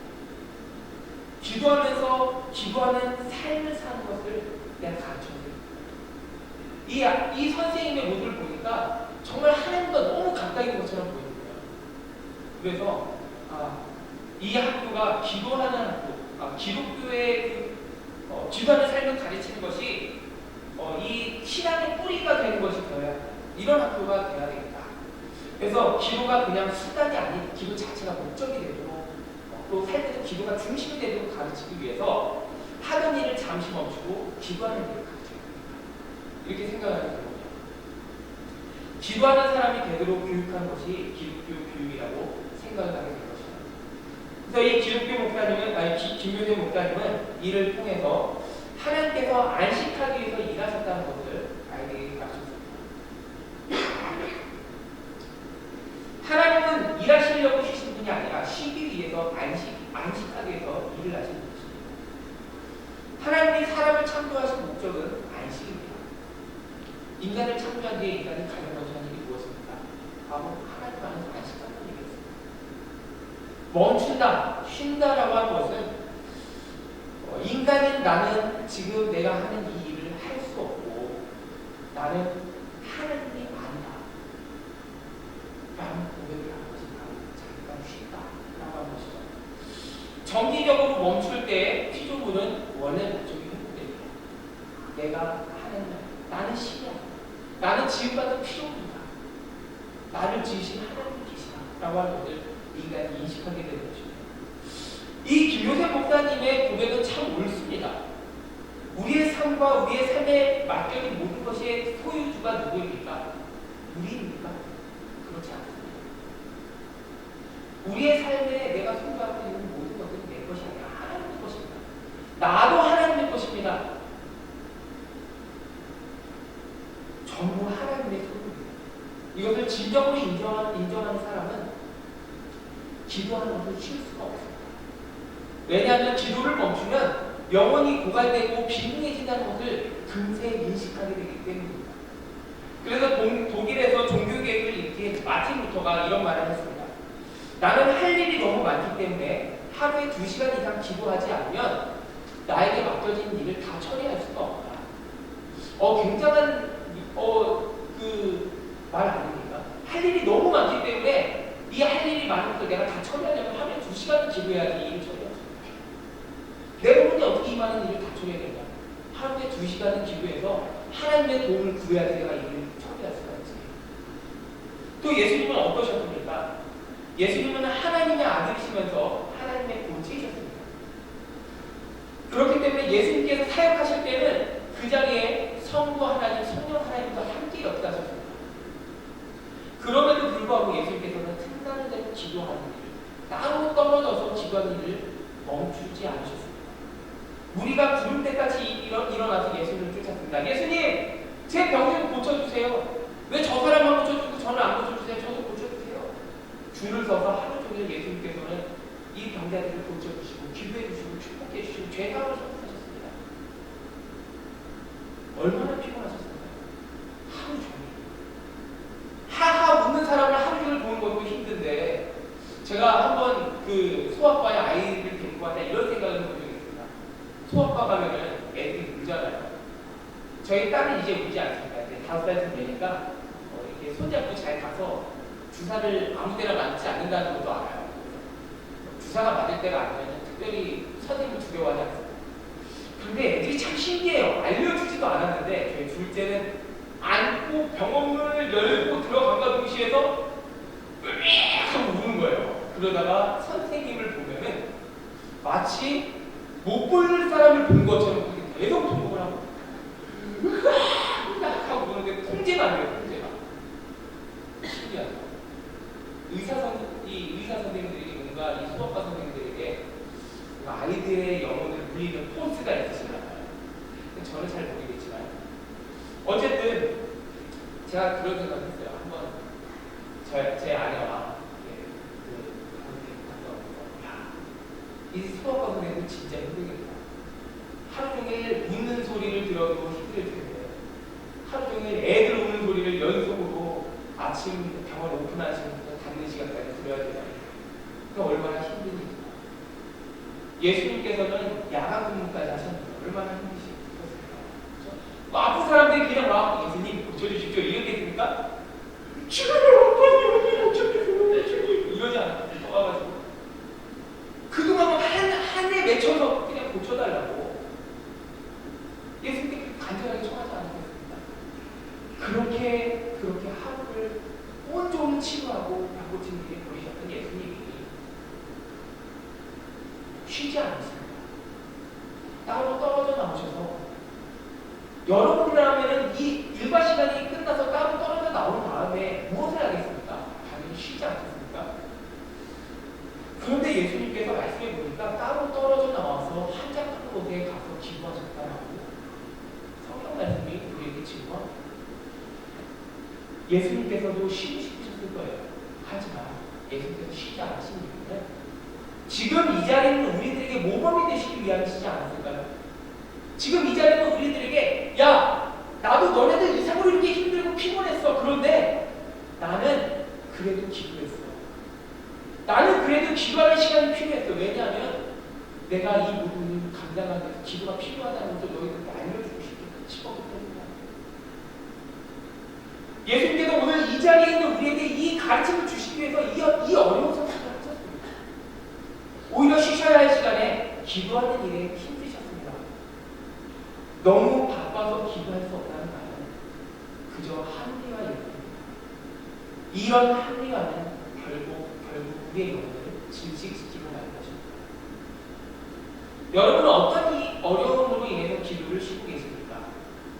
기도하면서 기도하는 삶을 사는 것을 내가 가르쳐드립니다. 이 선생님의 모습을 보니까 정말 하나님과 너무 가까이 있는 것처럼 보이는 거예요. 그래서 이 학교가 기도하는 학교, 기독교의 기도하는 삶을 가르치는 것이 이 신앙의 뿌리가 되는 것이 되어야 한다. 이런 학교가 되어야 되겠다. 그래서 기도가 그냥 수단이 아닌 기도 자체가 목적이 되도록 또 삶에서 기도가 중심이 되도록 가르치기 위해서 하던 일을 잠시 멈추고 기도하는 일을 가르쳐야 됩니다. 이렇게 생각하게 된 거죠. 기도하는 사람이 되도록 교육하는 것이 기독교 교육이라고 생각을 하게 된 것입니다. 그래서 이 김효세 목사님은 이를 통해서 하나님께서 안식하기 위해서 일하셨다는 것을 아이들에게 가르쳤습니다. 하나님은 일하시려고 쉬신 분이 아니라 쉬기 위해서 안식하기 위해서 일을 하신 분이십니다. 하나님이 사람을 창조하신 목적은 안식입니다. 인간을 창조한 뒤에 인간이 가장 먼저 한 일이 무엇입니까? 바로 하나님 안에서 안식하는 일이었습니다. 멈춘다, 쉰다라고 하는 것은 인간인 나는 지금 내가 하는 이 일을 할 수 없고 나는 하나님이 아니다 라는 고백을 하는 것이 바로 잠깐 쉰다라고 하는 것이죠. 정기적으로 멈출 때 피조물은 원래 목적이 회복됩니다. 내가 하나님, 나는 신이야. 나는 지음받은 피조물이다. 나를 지으신 하나님이 계시다라고 하는 것을 인간이 인식하게 되는 것입니다. 이 김효세 목사님의 고백은 참 옳습니다. 우리의 삶과 우리의 삶에 맡겨진 모든 것의 소유주가 누구입니까? 우리입니까? 그렇지 않습니다. 우리의 삶에 내가 소유하고 있는 모든 것은 내 것이 아니라 하나님의 것입니다. 나도 하나님의 것입니다. 전부 하나님의 소유입니다. 이것을 진정으로 인정하는 사람은 기도하는 것을 쉴 수가 없습니다. 왜냐하면 기도를 멈추면 영혼이 고갈되고 빈궁해진다는 것을 금세 인식하게 되기 때문입니다. 그래서 독일에서 종교개혁을 일으킨 마틴 루터가 이런 말을 했습니다. 나는 할 일이 너무 많기 때문에 하루에 2시간 이상 기도하지 않으면 나에게 맡겨진 일을 다 처리할 수가 없다. 굉장한 그 말 아닙니까? 할 일이 너무 많기 때문에 이 할 일이 많은 것을 내가 다 처리하려면 하루에 2시간은 기도해야지 일을 처리할 수 있다. 내 부분이 어떻게 이 많은 일을 다 처리해야 되냐? 하루에 2시간은 기도해서 하나님의 도움을 구해야지 내가 일을 처리할 수가 있지. 또 예수님은 어떠셨습니까? 예수님은 하나님의 아들이시면서 하나님의 본체이셨습니다. 그렇기 때문에 예수님께서 사역하실 때는 그 자리에 성부 하나님, 성령 하나님과 함께 역사하셨습니다. 그럼에도 불구하고 예수님께서는 틈나는 대로 기도하는 일을, 따로 떨어져서 기도하는 일을 멈추지 않으셨습니다. 무리가 부를 때까지 일어나서 예수님을 쫓았습니다. 예수님, 제 병 좀 고쳐주세요. 왜 저 사람만 고쳐주고 저는 안 고쳐주세요? 저도 고쳐주세요. 줄을 서서 하루 종일 예수님께서는 이 병자들을 고쳐주시고 기도해주시고 축복해주시고 죄사함을 선포하셨습니다. 얼마나 피곤하셨을까요? 하루 종일. 하하 웃는 사람을 하루 종일 보는 것도 힘든데 제가 한번 그 소아과에 아이를 데리고 왔다 이런 생각을 해본 적이 있습니다. 소아과 가면은 애들이 울잖아요. 저희 딸은 이제 울지 않습니다. 이제 5살쯤 되니까 이렇게 손잡고 잘 가서 주사를 아무 데나 맞지 않는다는 것도 알아요. 주사가 맞을 때가 아니면 특별히 선생님을 두려워하지 않습니다. 근데 애들이 참 신기해요. 알려주지도 않았는데 저희 둘째는 안고 병원문을 열고 들어간가 동시에서 으익 하고 우는 거예요. 그러다가 선생님을 보면은 마치 못 보는 사람을 본 것처럼 그렇게 계속 통곡을 하고 으악 하고 우는데 통제가 안 돼요. 통제가. 신기하죠. 의사 선생님들이 뭔가 이 수업과 선생님들에게 아이들의 영혼을 울리는 포스가 있으신가 봐요. 저는 잘 모르겠지만 어쨌든 제가 그런 생각을 했어요. 한번 제 아내와 이 수업과 선생님은 진짜 힘들겠다. 하루 종일 웃는 소리를 들어도 힘들 텐데 하루 종일 애들 우는 소리를 연속으로 아침 병원 오픈하시면서 닫는 시간까지 들어야 되잖아요. 그러니까 얼마나 힘드니까. 예수님께서는 야간 근무까지 하셨는데 얼마나 힘드셨을까. 뭐 아픈 사람들이 그냥 와서 예수님 고쳐주십시오 이러겠습니까? 이러지 않아요. 와가지고 그동안 한해 맺혀서 그냥 고쳐달라고 예수님께 간절하게 청하지 않았겠습니까? 그렇게 하루를 온종일 치료하고 양고친 일에 보이셨던 예수님이 쉬지 않았습니다. 따로 떨어져 나오셔서 여러분이라면 이 일과 시간이 끝나서 따로 떨어져 나온 다음에 무엇을 하겠습니까? 당연히 쉬지 않겠습니까? 그런데 예수님께서 말씀해 보니까 따로 떨어져 나와서 한적한 곳에 가서 기도하셨다라고 성경 말씀이 우리에게 증거합니다. 예수님께서도 쉬고 싶으셨을 거예요. 하지만 예수님께서 쉬지 않으신 이유는 지금 이 자리에 있는 우리들에게 모범이 되시기 위함이시지 않았을까요? 지금 이 자리에 있는 우리들에게 야 나도 너네들 이상으로 이렇게 힘들고 피곤했어. 그런데 나는 그래도 기도했어. 나는 그래도 기도하는 시간이 필요했어. 왜냐하면 내가 이 모든 일을 감당하기 위해서 기도가 필요하다는 것을 너희들께 알려주고 싶었기 때문이야. 예수님께서 오늘 이 자리에 있는 우리에게 이 가르침을 주시기 위해서 이 어려운 선택을 하셨습니다. 오히려 쉬셔야 할 시간에 기도하는 일에 힘드셨습니다. 너무 바빠서 기도할 수 없다는 말은 그저 합리화입니다. 이런 합리화는 결국 우리의 영혼을 질식시키고 마는 것입니다. 여러분은 어떤 이 어려움으로 인해서 기도를 쉬고 계십니까?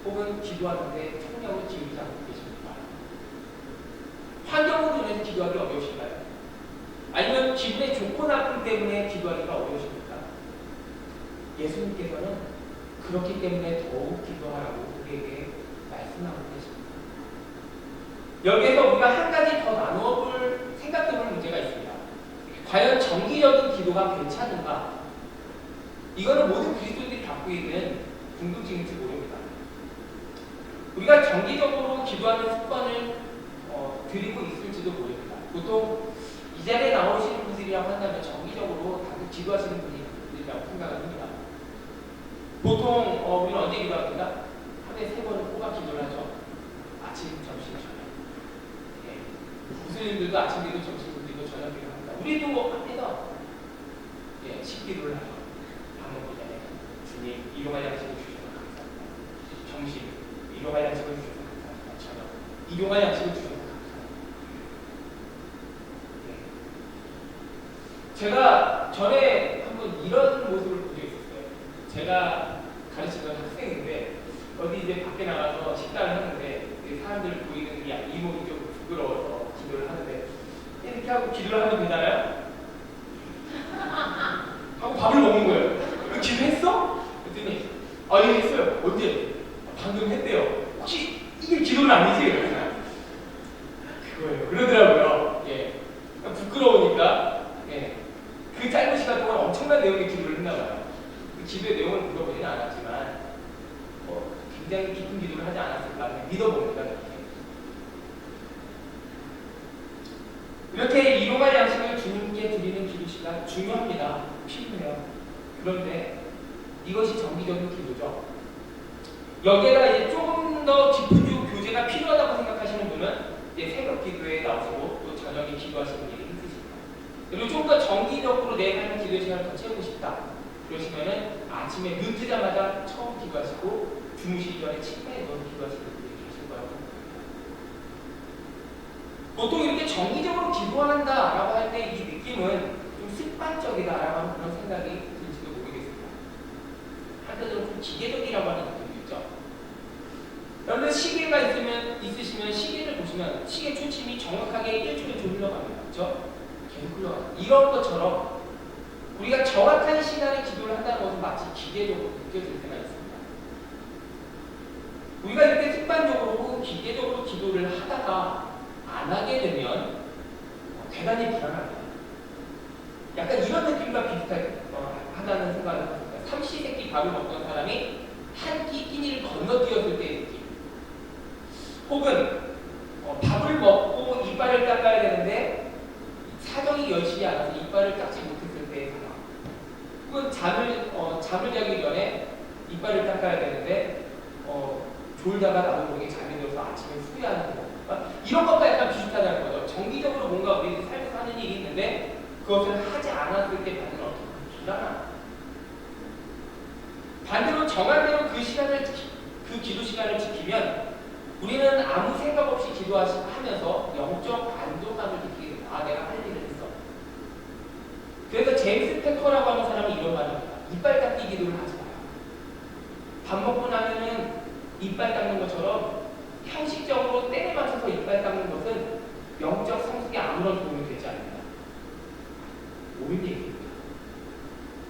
혹은 기도하는데 청력을 기울이지 않고 계십니까? 환경으로 인해서 기도하기 어려우신가요? 아니면 기분의 좋고 나쁨 때문에 기도하기가 어려우십니까? 예수님께서는 그렇기 때문에 더욱 기도하라고 우리에게 말씀하고 계십니다. 여기에서 우리가 한 가지 더 나누어 볼 생각해 볼 문제가 있습니다. 과연 정기적인 기도가 괜찮은가? 이거는 모든 그리스도인들이 갖고 있는 궁금증인지 모릅니다. 우리가 정기적으로 기도하는 습관을 들이고 있을지도 모릅니다. 보통 이 자리에 나오시는 분들이라고 한다면 정기적으로 다들 기도하시는 분들이라고 생각을 합니다. 보통 우리는 언제 기도합니까? 하루에 3번을 꼬박 기도를 하죠. 아침, 점심, 저녁. 예. 무슬림들도 아침 기도, 점심 기도, 저녁 기도 합니다. 우리도 합니다. 예, 식기도를 하죠. 밥 먹기 전에 주님 일용할 양식을 주셔서 감사합니다. 점심 일용할 양식을 주셔서 감사합니다. 저녁 일용할 양식을 주셔서 감사합니다. 예. 제가 전에 한번 이런 모습을 본 적이 있었어요. 제가 가르치던 학생인데 어디 이제 밖에 나가서 식사를 하는데 사람들 보이는 이목이 좀 부끄러워서 기도를 하는데 이렇게 하고 기도를 하면 되잖아요? 하고 밥을 먹는 거예요. 기도했어? 그랬더니 예 했어요. 언제? 방금 했대요. 혹시 이게 기도는 아니지? 그거예요. 그러더라고요. 예. 부끄러우니까 예. 그 짧은 시간 동안 엄청난 내용의 기도를 했나 봐요. 그 기도의 내용을 물어보지는 않았지만 굉장히 깊은 기도를 하지 않았을까 믿어봅니다. 이렇게 이루갈 양식을 주님께 드리는 기도 시간 중요합니다. 필요해요. 그런데 이것이 정기적인 기도죠. 여기에다 이제 조금 더 깊은 교제가 필요하다고 생각하시는 분은 이제 새벽 기도에 나오시고 또 저녁에 기도하시는 일이 있으십니다. 그리고 좀 더 정기적으로 내 삶의 기도 시간을 더 채우고 싶다. 그러시면은 아침에 눈 뜨자마자 처음 기도하시고 주무시기 전에 침대에 누워 기도하시는 분들이 계실 거라고 생각합니다. 보통 이렇게 정기적으로 기도한다라고 할 때 이 느낌은 좀 습관적이다라고 하는 그런 생각이 들지도 모르겠습니다. 한편으로 좀 기계적이라고 하는 느낌도 있죠. 여러분들 시계가 있으시면 시계를 보시면 시계 초침이 정확하게 1초에 좀 흘러갑니다. 그렇죠? 계속 흘러갑니다. 이런 것처럼 우리가 정확한 시간에 기도를 한다는 것은 마치 기계적으로 느껴질 때가 있습니다. 우리가 이렇게 습관적으로 혹은 기계적으로 기도를 하다가 안 하게 되면 대단히 불안합니다. 약간 이런 느낌과 비슷하다는 생각을 합니다. 삼시세끼 밥을 먹던 사람이 한 끼 끼니를 건너뛰었을 때의 느낌. 혹은 밥을 먹고 이빨을 닦아야 되는데 사정이 여의치 않아서 이빨을 닦지 못했을 때의 상황. 혹은 잠을 자기 전에 이빨을 닦아야 되는데 졸다가 나도 모르게 잠이 들어서 아침에 후회하는 거. 이런 것과 약간 비슷하다는 거죠. 정기적으로 뭔가 우리 삶에서 하는 일이 있는데 그것을 하지 않았을 때 받는 어떤 불안함. 반대로 정한 대로 그 기도 시간을 지키면 우리는 아무 생각 없이 기도하면서 영적 안정감을 느끼게 됩니다. 아, 내가 할 일을 했어. 그래서 제임스 패커라고 하는 사람이 이런 말을 합니다. 이빨 닦기 기도를 하지 마요. 밥 먹고 나면은 이빨 닦는 것처럼 형식적으로 때에 맞춰서 이빨 닦는 것은 영적 성숙에 아무런 도움이 되지 않습니다. 옳은 얘기입니다.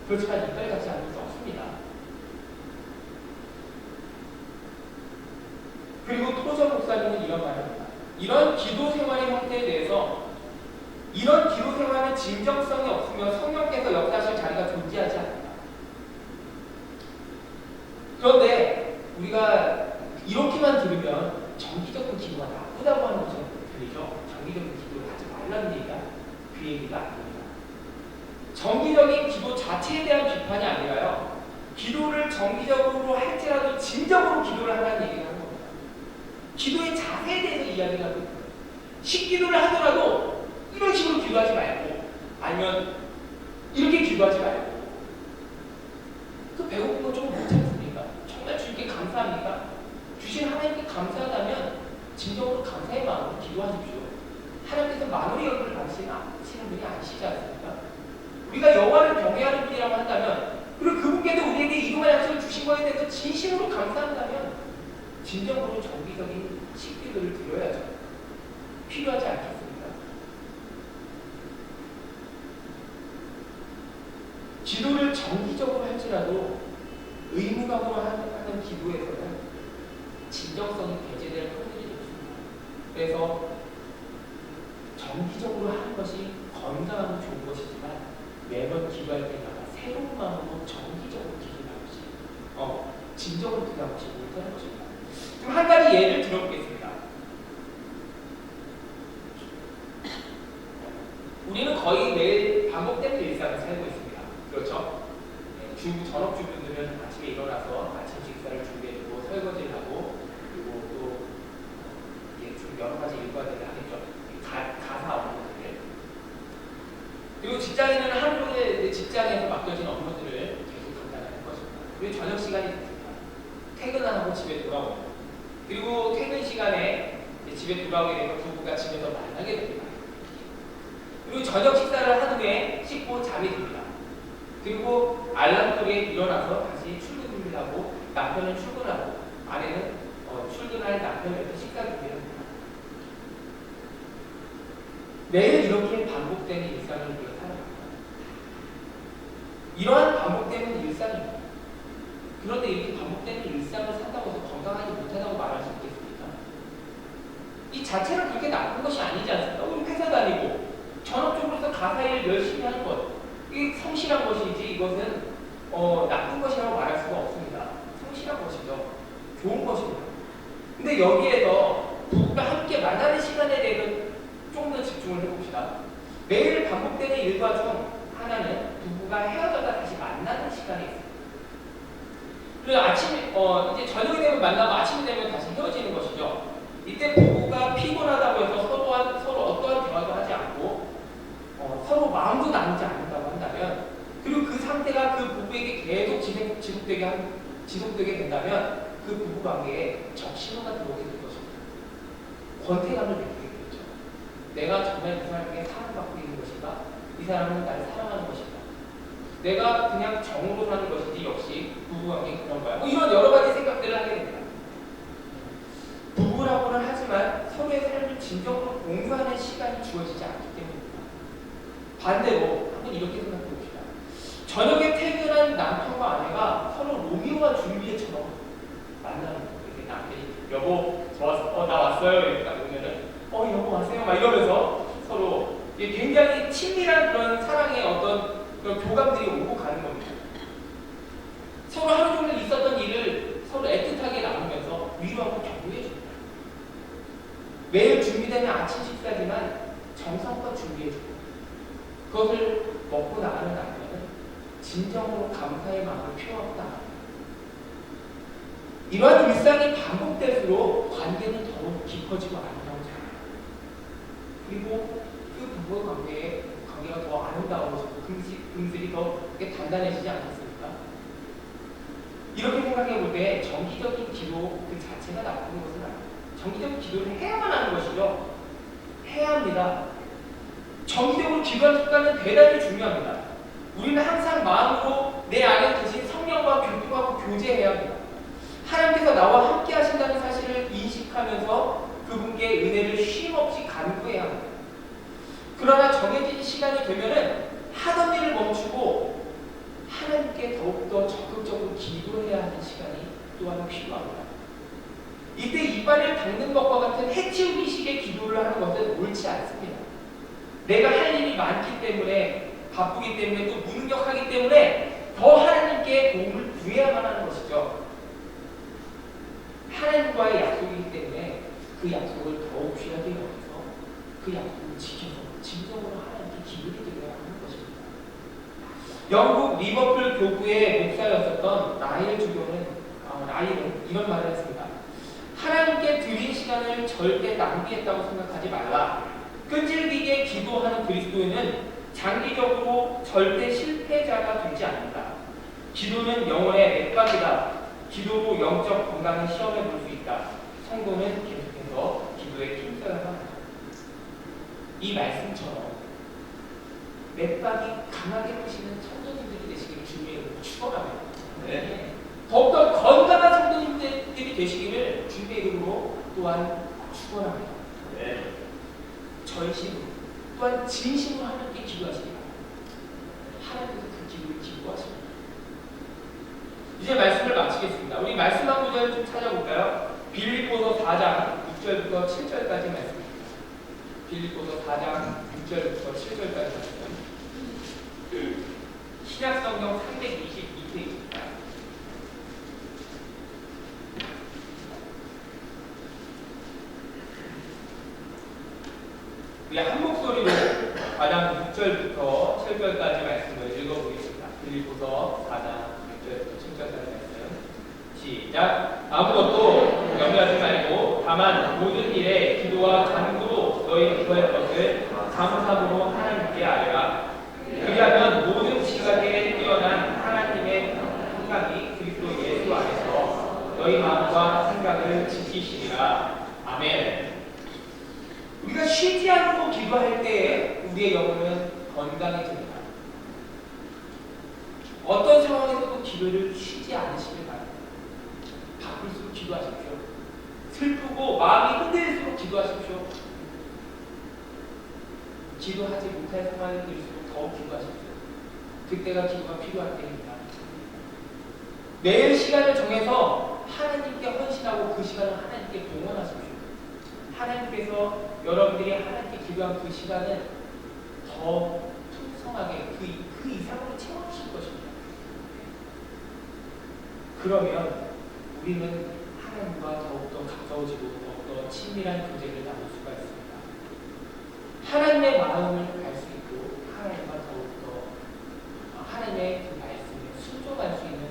그렇지만 이빨 닦지 않을 수 없습니다. 그리고 토저 목사님은 이런 말을 합니다. 이런 기도 생활의 형태에 대해서 이런 기도 생활은 진정성이 없으며 성령께서 역사하실 자리가 존재하지 않는다. 그런데 우리가 이렇게만 들으면 정기적인 기도가 나쁘다고 하는 것처럼 들리죠. 정기적인 기도를 하지 말라는 얘기가 그 얘기가 아닙니다. 정기적인 기도 자체에 대한 비판이 아니라요. 기도를 정기적으로 할지라도 진정으로 기도를 하라는 얘기를 하는 겁니다. 기도의 자세에 대해서 이야기를 하고 있어요. 식기도를 하더라도 이런 식으로 기도하지 말고 아니면 이렇게 기도하지 말고 그 배고픈 거 조금 못 참습니까? 정말 주님께 감사합니까? 주신 하나님께 감사하다면 진정으로 감사의 마음으로 기도하십시오. 하나님께서 마무리 연구를 받으시는 분이 아니시지 않습니까? 우리가 여호와를 경외하는 분이라고 한다면 그리고 그분께도 우리에게 이루갈 약속을 주신 거에 대해서 진심으로 감사한다면 진정으로 정기적인 식기도를 드려야죠. 필요하지 않겠습니까? 기도를 정기적으로 할지라도 의무감으로 하는 기도에서는 진정성이 배제될 확률이 높습니다. 그래서 정기적으로 하는 것이 건강하고 좋은 것이지만 매번 기도할 때마다 새로운 마음으로 정기적으로 기도하는 것이 진정으로 기도하는 것이 옳다는 것입니다. 좀 한 가지 예를 들어보겠습니다. 우리는 거의 매일 반복되는 일상을 살고 있습니다. 그렇죠? 전업주부들은 아침에 일어나서 아침 식사를 준비해주고 설거지를 하고 그리고 또 좀 여러 가지 일과들을 하겠죠. 가사 업무들. 그리고 직장인은 하루에 직장에서 맡겨진 업무들을 계속 감당하는 것입니다. 그리고 저녁 시간이 됩니다. 퇴근하고 집에 돌아오고 그리고 퇴근 시간에 집에 돌아오게 되면 부부가 집에서 만나게 됩니다. 그리고 저녁 식사를 한 후에 씻고 잠이 듭니다. 그리고 알람 소리에 일어나서 다시 출근 준비를 하고 남편은 출근하고 아내는 출근할 남편을 위해서 식사 준비를 합니다. 매일 이렇게 반복되는 일상을 우리가 살아갑니다. 이러한 반복되는 일상입니다. 그런데 이렇게 반복되는 일상을 산다고 해서 건강하지 못하다고 말할 수 있겠습니까? 이 자체는 그렇게 나쁜 것이 아니지 않습니까? 우리 회사 다니고 전업적으로서 가사일 열심히 하는 것 이게 성실한 것이지 이것은 나쁜 것이라고 말할 수가 없습니다. 성실한 것이죠. 좋은 것입니다. 근데 여기에서 부부가 함께 만나는 시간에 대해서 좀 더 집중을 해봅시다. 매일 반복되는 일과 중 하나는 부부가 헤어져서 다시 만나는 시간이 있습니다. 그리고 이제 저녁이 되면 만나고 아침이 되면 다시 헤어지는 것이죠. 이때 부부가 피곤하다고 해서 서로 어떠한 대화도 하지 않고 서로 마음도 나누지 않는다고 한다면, 그리고 그 상태가 그 부부에게 계속 지속되게 된다면 그 부부 관계에 적신호가 들어오게 될 것입니다. 권태감을 느끼게 되죠. 내가 정말 이 사람에게 사랑받고 있는 것인가? 이 사람은 나를 사랑하는 것인가? 내가 그냥 정으로 사는 것이지 역시 부부관계 그런 거야. 이런 여러 가지 생각들을 하게 됩니다. 부부라고는 하지만 서로의 삶을 진정으로 공유하는 시간이 주어지지 않기 때문입니다. 반대로 한번 이렇게 생각해 봅시다. 저녁에 퇴근한 남편과 아내가 서로 로미오와 줄리엣처럼 만나는 거예요. 남편이 여보 나 왔어요. 이렇게 딱 오면은 여보 왔어요. 막 이러면서 서로 굉장히 친밀한 그런 사랑의 어떤 그런 교감들이 오고 가는 겁니다. 서로 하루 종일 있었던 일을 서로 애틋하게 나누면서 위로하고 격려해 줍니다. 매일 준비되는 아침 식사지만 정성껏 준비해 주고 그것을 먹고 나가는 남편은 진정으로 감사의 마음을 표하고 나갑니다. 이러한 일상이 반복될수록 관계는 더욱 깊어지고 아름다워져요. 그리고 그 부부의 관계가 더 아름다워지고 금슬이 더 단단해지지 않겠습니까? 이렇게 생각해 볼 때 정기적인 기도 그 자체가 나쁜 것은 아닙니다. 정기적인 기도를 해야만 하는 것이죠. 해야 합니다. 정기적으로 기도하는 습관은 대단히 중요합니다. 우리는 항상 마음으로 내 안에 계신 성령과 교통하고 교제해야 합니다. 하나님께서 나와 함께 하신다는 사실을 인식하면서 그분께 은혜를 쉼없이 간구해야 합니다. 그러나 정해진 시간이 되면은 하던 일을 멈추고 하나님께 더욱더 적극적으로 기도해야 하는 시간이 또한 필요합니다. 이때 이빨을 닦는 것과 같은 해치우기식의 기도를 하는 것은 옳지 않습니다. 내가 할 일이 많기 때문에, 바쁘기 때문에, 또 무능력하기 때문에 더 하나님께 도움을 구해야만 하는 것이죠. 하나님과의 약속이기 때문에 그 약속을 더욱 귀하게 여기서 그 약속을 지켜서 진정으로 하나님께 기도를 드려야 하는 것입니다. 영국 리버풀 교구의 목사였었던 라일은 이런 말을 했습니다. 하나님께 드린 시간을 절대 낭비했다고 생각하지 말라. 끈질기게 기도하는 그리스도인은 장기적으로 절대 실패자가 되지 않는다. 기도는 영혼의 맥박이다. 기도로 영적 건강을 시험해 볼 수 있다. 성도는 계속해서 기도에 힘써야 합니다. 이 말씀처럼 맥박이 강하게 하시는 성도님들이 되시기를 주님의 이름으로 축원합니다. 네. 더욱더 건강한 성도님들이 되시기를 주님의 이름으로 또한 축원합니다. 네. 전심 또한 진심으로 하나님께 기도하시기 바랍니다. 하나님께서 그 기도를 기도하십니다. 이제 말씀을 마치겠습니다. 우리 말씀 한 구절 좀 찾아볼까요? 빌립보서 4장 6절부터 7절까지 말씀입니다. 빌립보서 4장 6절부터 7절까지 말씀. 신약성경 322페이지입니다. 우리 한 목소리로 4장 6절부터 7절까지 말씀을 읽어보겠습니다. 빌립보서 4장 6절부터 7절까지 말씀. 시작. 아무것도 염려하지 말고 다만 모든 일에 기도와 간구로 너희 구할 것을 감사함으로 하나님께 아뢰라. 그리하면 모든 지각에 뛰어난 하나님의 생각이 그리스도 예수 안에서 너희 마음과 생각을 지키시리라. 아멘. 우리가 쉬지 않고 기도할 때에 우리의 영혼은 건강해집니다. 어떤 상황에서도 기도를 쉬지 않으시길 바랍니다. 바쁠수록 기도하십시오. 슬프고 마음이 흔들릴수록 기도하십시오. 기도하지 못할 상황이 될수록 더욱 기도하십시오. 그때가 기도가 필요한 때입니다. 매일 시간을 정해서 하나님께 헌신하고 그 시간을 하나님께 봉헌하십시오. 하나님께서 여러분들이 하나님께 기도한 그 시간을 더 풍성하게 그 이상으로 채워주실 것입니다. 그러면 우리는 하나님과 더욱더 가까워지고 더욱더 친밀한 교제를 나눌 수가 있습니다. 하나님의 마음을 알 수 있고 하나님과 더욱더 하나님의 그 말씀에 순종할 수 있는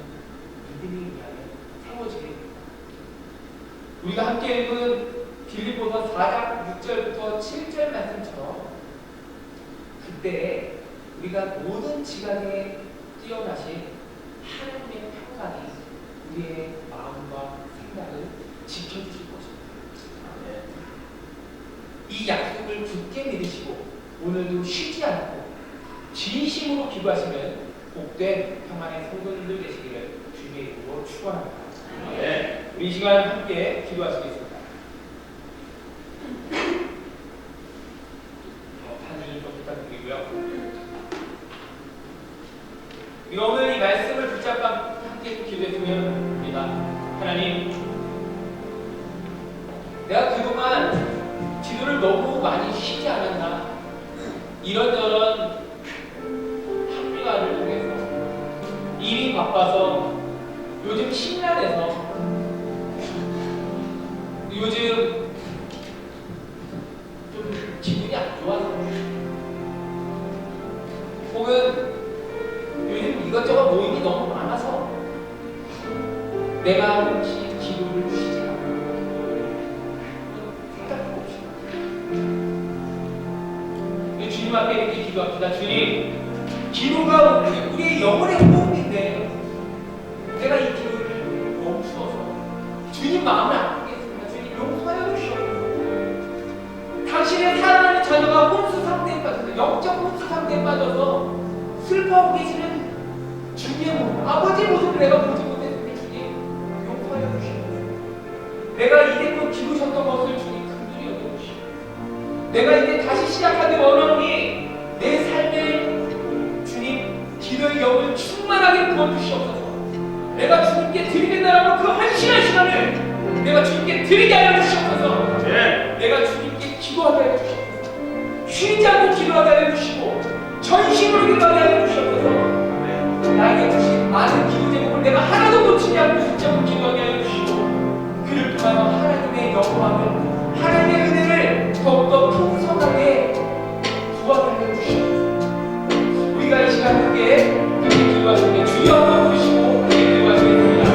믿음이 우리 안에 세워지게 됩니다. 우리가 함께 읽은 빌립보서 4장 6절부터 7절 말씀처럼 그때 우리가 모든 지각에 뛰어나신 하나님의 평강이 우리의 마음과 생각을 지켜주실 것입니다. 이 약속을 굳게 믿으시고 오늘도 쉬지 않고 진심으로 기도하시면 복된 평안의 성도님들 되시기를 주님의 이름으로 축원합니다. 우리 이 시간 함께 기도하시겠습니다. 한이 좀 부탁드리고요. 우리가 오늘 이 말씀을 붙잡아 함께 기도했으면 합니다. 하나님, 내가 그동안 기도를 너무 많이 쉬지 않았나? 이런저런 합리화를 통해서 일이 바빠서 요즘 심란해서 요즘 좀 기분이 안 좋아서 혹은 요즘 이것저것 모임이 너무 많아서 내가 혹시 기도를 쉬지 않고 생각하고 있습니다. 주님 앞에 이렇게 기도합니다. 주님, 기도가 우리의 영혼의 호흡인데 내가 이 기도를 멈추어서 주님 마음을 아프겠습니다. 주님 용서하여 주시옵소서. 당신의 사랑하는 자녀가 혼수 상태에 빠져서 영적 혼수 상태에 빠져서 슬퍼하고 계시는 주님의 모습, 아버지의 모습을 내가 보지 못했는데 주님 용서하여 주시옵소서. 내가 이제껏 기도셨던 것을 주님 긍휼히 여겨주시옵소서. 내가 이제 다시 시작하기 원하오니 내 삶에 주님 기도의 영을 충만하게 부어주시옵소서. 내가 주님께 드리겠다라고 그 한심한 시간을 내가 주님께 드리게 하여 주시옵소서. 내가 주님께 기도하게 하여 주시옵소서. 쉬지 않고 기도하게 하여 주시고 전심으로 기도하게 하여 주시옵소서. 나에게 주신 많은 기도 제목을 내가 하나도 놓치지 않고 진짜로 기도하게 하여 주시고 그를 통하여 하나님의 영광을 하나님의 은혜를 더욱더 풍성하게 구하게 하여 주시옵소서. 우리가 이 시간 함께 기도하실 때 주여 한번 부르시고 기도하시겠습니다.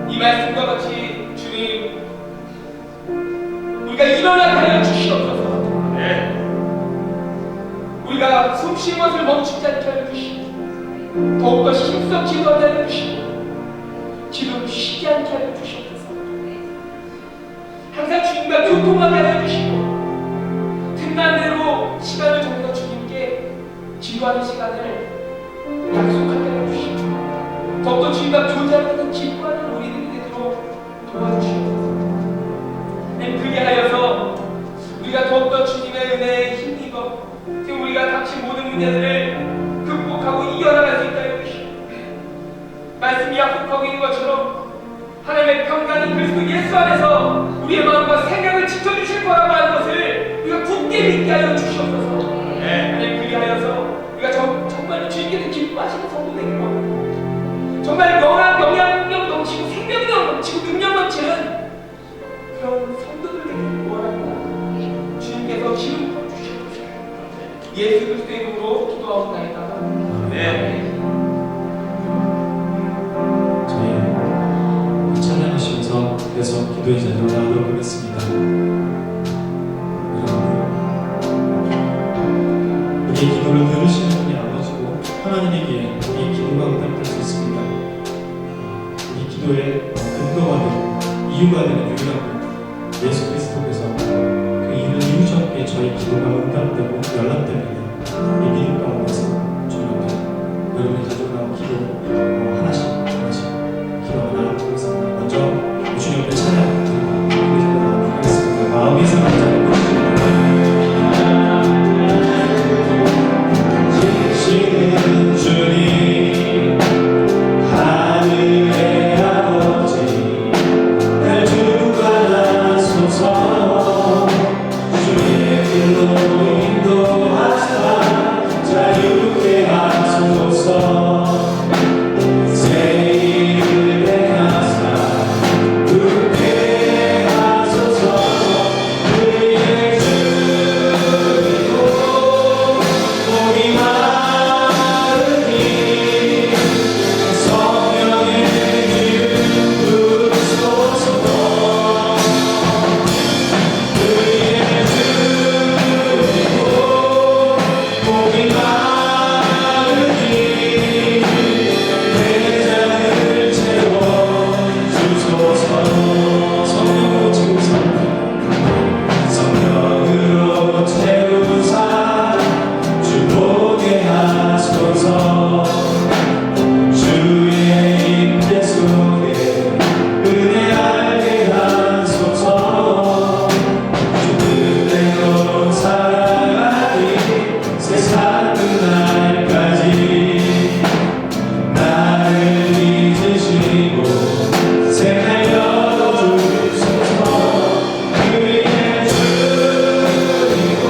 이 말씀과 같이 주님 우리가 일어나게 하여 주시옵소서. 우리가 숨쉬는 것을 멈추지 않게 하여 주시고 더욱더 힘써 기도하게 하여 주시고 기도를 쉬지 않게 하여 주시옵소서. 항상 주님과 교통하게 하여 주시고 틈난 대로 시간을 정해서 주님께 기도하는 시간을 약속하게 하여 주시고 더욱더 주님과 교제하는 기뻐하는 우리들이 되도록 도와주시옵소서. 그리하여 하여서 우리가 더욱더 주님의 은혜에 힘입어 지금 우리가 당신 모든 문제들을 극복하고 이겨나갈 수 있다 하여 주시고 말씀이 약속하고 있는 것처럼 하나님의 평강이 그리스도 예수 안에서 우리의 마음과 생각을 지켜주실 거라고 하는 것을 우리가 굳게 믿게 하여 주시옵소서. 하나님 그리하여서 우리가 정말 주님께서 기뻐하시는 성도 되기로 정말 영향력 넘치고 생명력 넘치고 능력 넘치는 그런 성도들 되기를 원합니다. 주님께서 기름 부어주시옵소서. 예수 그리스도의 이름으로 기도하옵나이다. 저희 찬양하시면서 계속 기도의 자리로 나아가도록 하겠습니다. 우리의 기도를 들으시는 분이 아버지고 하나님에게 우리의 기도가 응답될 수 있습니다. 우리 기도의 근거가 되고 이유가 되는 유일한 분 예수 그리스도께서 그 일을 이루셨기에 저희 기도가 응답되고 연락됩니다. 이 믿음 가운데서 주님께 여러분의 가족과 기도 하나씩 기도가 나아가겠습니다. 먼저 주님 앞에 찬양 드리고 나아가겠습니다. 마음에서 한잔 지시는 주님 하늘의 아버지 날 주관하소서 주의 길로 인도하사 자유케 하소서 새 일을 행하사 웃게 하소서 그의 주이고 목이 마르니 성령의 기름 부으소서 그의 주이고 목이 마르니 내장을 채워주소서 성령으로 채우사 성령으로 채우사 주 보게 하소서 주의 임재 속에 은혜 알게 하소서 주 뜻대로 살아가니 세상 끝날까지 나를 잊으시고 새날 열어주소서 그의 주이고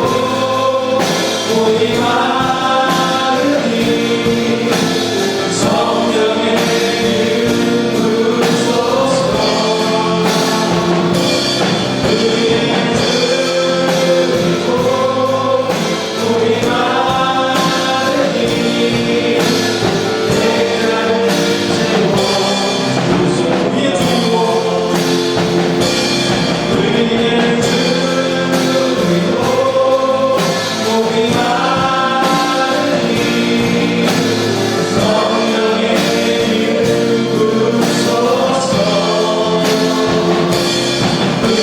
목이 마르니 성령의 기름 부으소서 그의 주이고 목이 마르니 내가를 채워주소서 그의 주이고 그의 주이고 목이 마르니 성령의 기름 부으소서 그의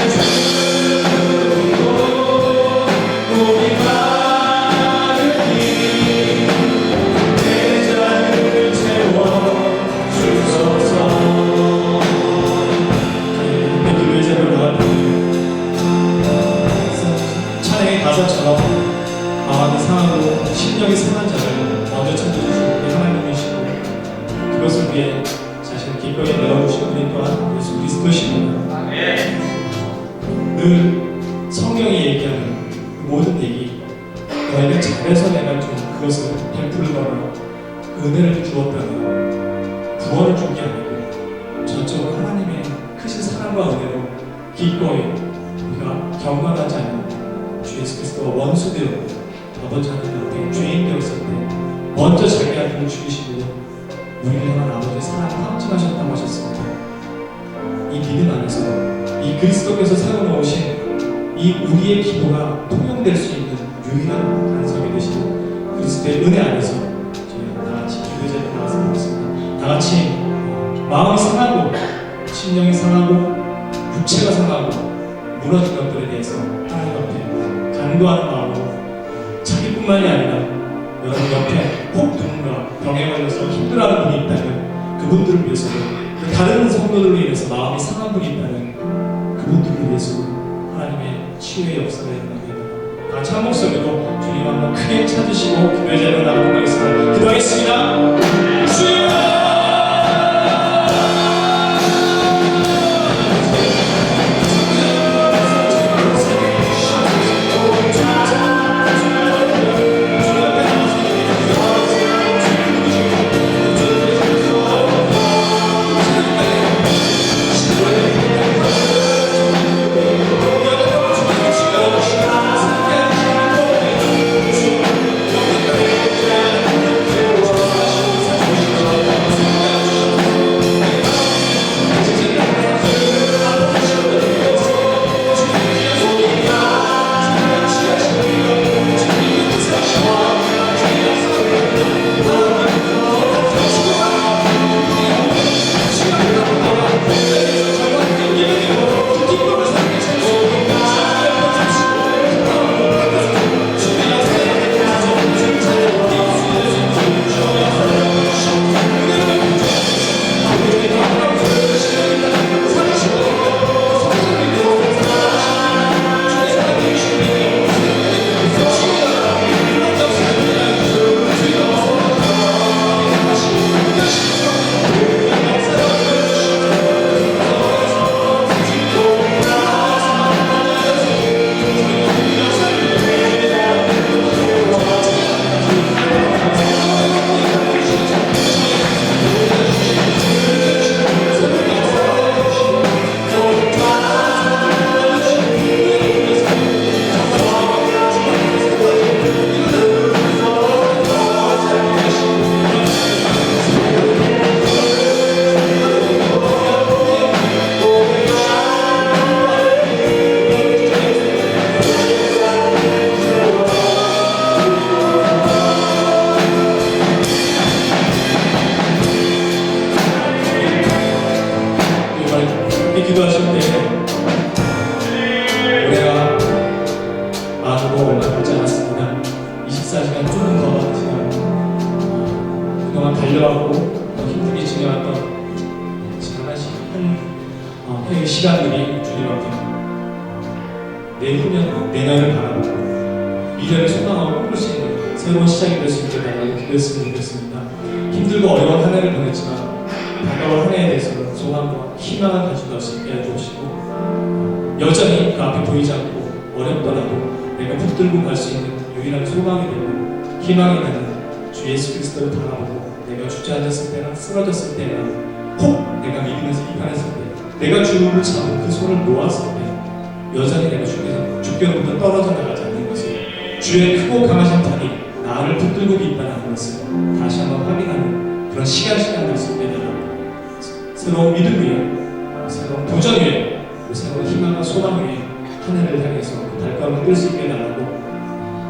주이고 목이 마르니 내 잔을 채워주소서. 기도의 자리로 나아갑니다. 찬양의 가사처럼 마음이 상하고 심령이 상한 자를 먼저 찾아주시는 우리 하나님이시고 그것을 위해 자신을 기꺼이 내어주신 분이 또한 예수 그리스도십니다. 늘 성경이 얘기하는 그 모든 얘기 너희가 잘해서 내가 좀 그것을 베풀거나 그 은혜를 주었다는 구원을 준 게 아니고 전적으로 하나님의 크신 사랑과 은혜로 기꺼이 우리가 경건하지 않은 주 예수 그리스도와 원수되어 아버지 하나님한테 죄인 되었을 때 먼저 자기 아들을 죽이시고 우리를 향한 아버지의 사랑을 확증하셨다고 하셨습니다. 이 믿음 안에서 이 그리스도께서 세워놓으신 이 우리의 기도가 통용될 수 있는 유일한 반석이 되시는 그리스도의 은혜 안에서 저희가 다 같이 기도 자리에 나와서 보겠습니다. 다 같이 마음이 상하고 심령이 상하고 육체가 상하고 무너진 것들에 대해서 하나님 앞에 간구하는 마음으로 자기뿐만이 아니라 여러분 옆에 혹 누군가 병에 걸려서 힘들어하는 분이 있다면 그분들을 위해서도, 다른 성도들로 인해서 마음이 상한 분이 있다면 그분들을 위해서도 하나님의 치유의 역사가 일어나게 같이 한 목소리로 주님 한번 크게 찾으시고 기도의 자리로 나가도록 하겠습니다. 기도하겠습니다. 주여! 기도하실 때 올해가 만으로 얼마 남지 않았습니다. 24시간 조금 더 시간 그동안 달려왔고 힘들게 지내왔던 지나가신 회의 시간들이 주님 앞에 내년을 바라보고 미래를 소망하고 꿈꿀 수 있는 새로운 시작이 될 수 있게 달라고 기도했으면 좋겠습니다. 힘들고 어려운 한 해를 보냈지만 다가올 한 해에 대해서는 소망과 희망을 가지고 갈 수 있게 해주시고 여전히 그 앞에 보이지 않고 어렵더라도 내가 붙들고 갈 수 있는 유일한 소망이 되고 희망이 되는 주 예수 그리스도를 바라보고 내가 주저앉았을 때나 쓰러졌을 때나 혹 내가 믿음에서 이판했을 때 내가 주를 잡은 그 손을 놓았을 때 여전히 내가 주께로부터 떨어져 나가지 않는 것을 주의 크고 강하신 팔이 나를 붙들고 있다는 것을 다시 한번 확인하는 그런 시간 될 수 있게 되는 새로운 믿음 위에 새로운 도전 위에 새로운 희망과 소망 위에 한 해를 향해서 달가움을 뜰 수 있게 달라고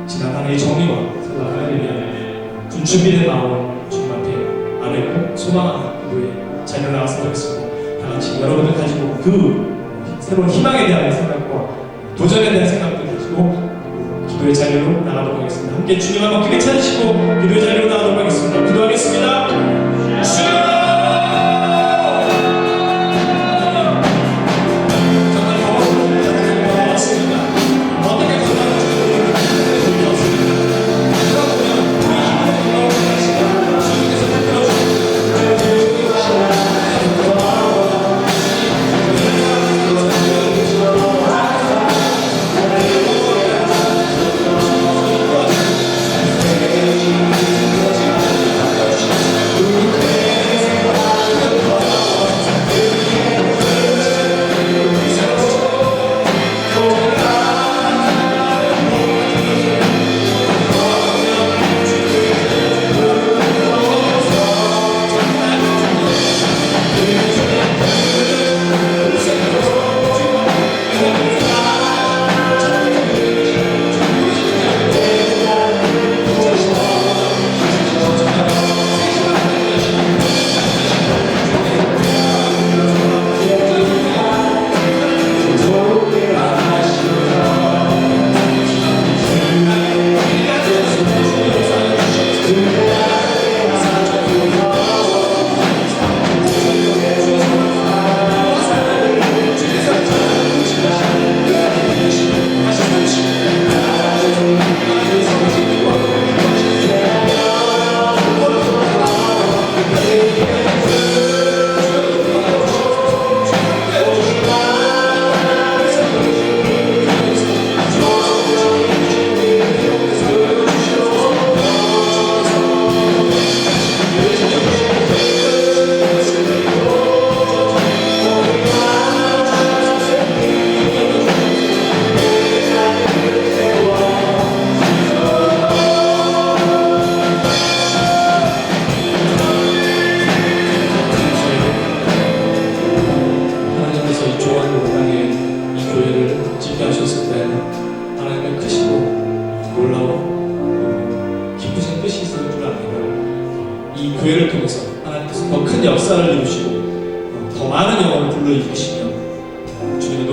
지난 한 해의 정의와 새로운 한 해를 위한 준비된 마음을 주님 앞에 아뢰고 소망하는 기도에 자리로 나왔으면 하겠습니다. 다 같이 여러분들 가지고 그 새로운 희망에 대한 생각과 도전에 대한 생각들 가지고 기도의 자리로 나가도록 하겠습니다. 함께 주님 한번 크게 찾으시고 기도의 자리로 나가도록 하겠습니다. 기도하겠습니다. 주여!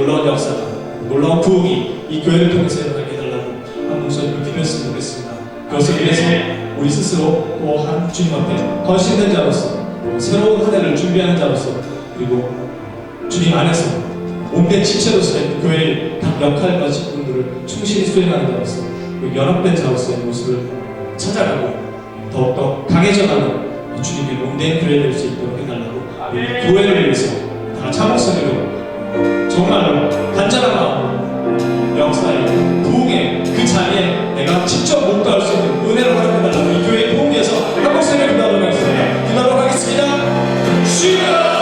놀라운 역사가, 놀라운 부흥이 이 교회를 통해서 일어나게 해달라고 한 목소리로 기도했으면 좋겠습니다. 그것을 위해서 우리 스스로 또한 주님 앞에 헌신된 자로서, 새로운 한 해를 준비하는 자로서, 그리고 주님 안에서 몸된 지체로서의 교회의 각 역할과 직분들을 충실히 수행하는 자로서, 그리고 연합된 자로서의 모습을 찾아가고 더욱더 강해져가는 주님의 몸된 교회 될 수 있도록 해달라고 우리 교회를 위해서 다 같이 한 목소리로 정말로 간절한 마음, 역사의 부흥의 그 자리에 내가 직접 목도할 수 있는 은혜를 허락해달라고 이 교회의 부흥 위해서 한 목소리로 기도하도록 하겠습니다. 기도하도록 하겠습니다. 주여!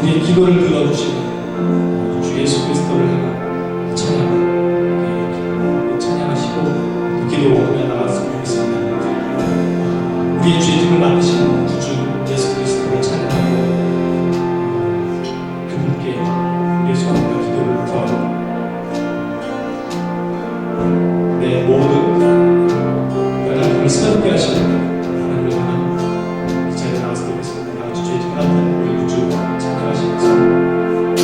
우리의 기도를 들어주시는 주 예수 그리스도를 향한 찬양하시고 기도하며 나갔으면 좋겠습니다. 우리의 죄짐을 맡으신 구주 예수 그리스도를 찬양하고 그분께 우리의 소원과 기도를 구하고 내 모든 연약함을 새롭게 하시는 하나님을 향한 이 자리에 나가서 드리겠습니다. 아주 죄짐을 맡은 우리 구주 찬양하시면서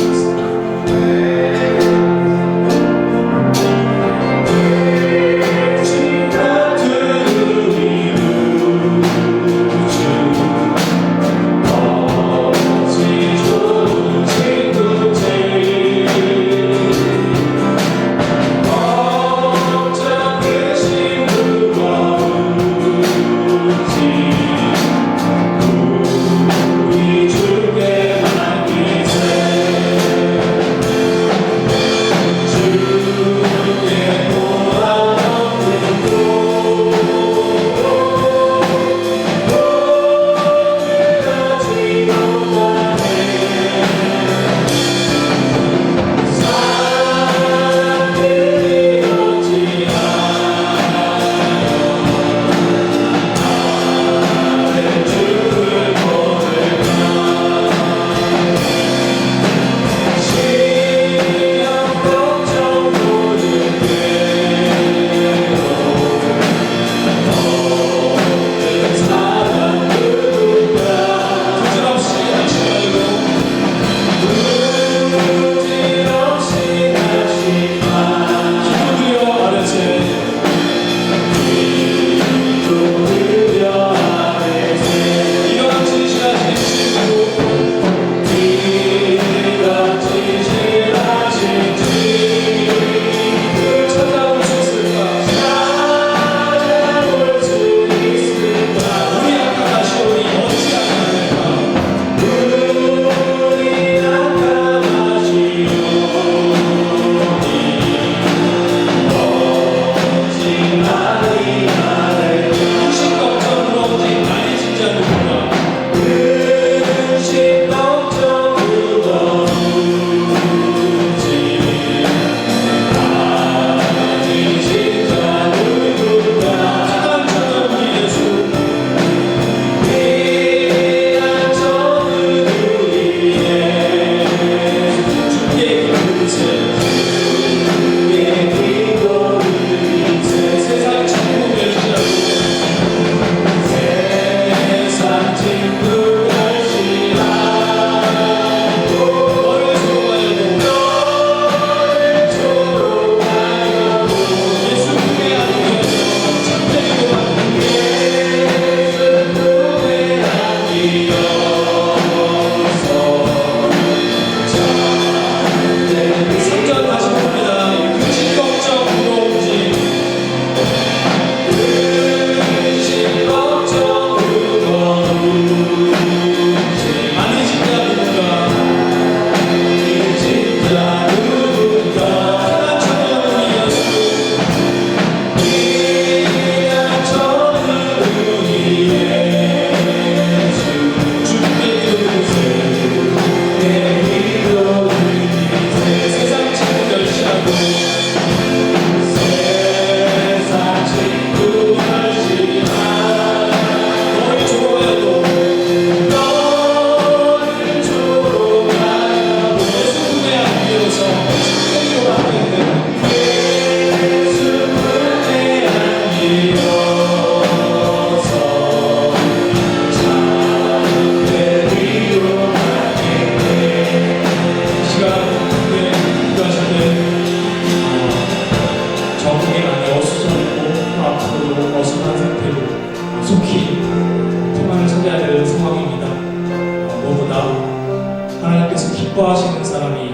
기뻐하시는 사람이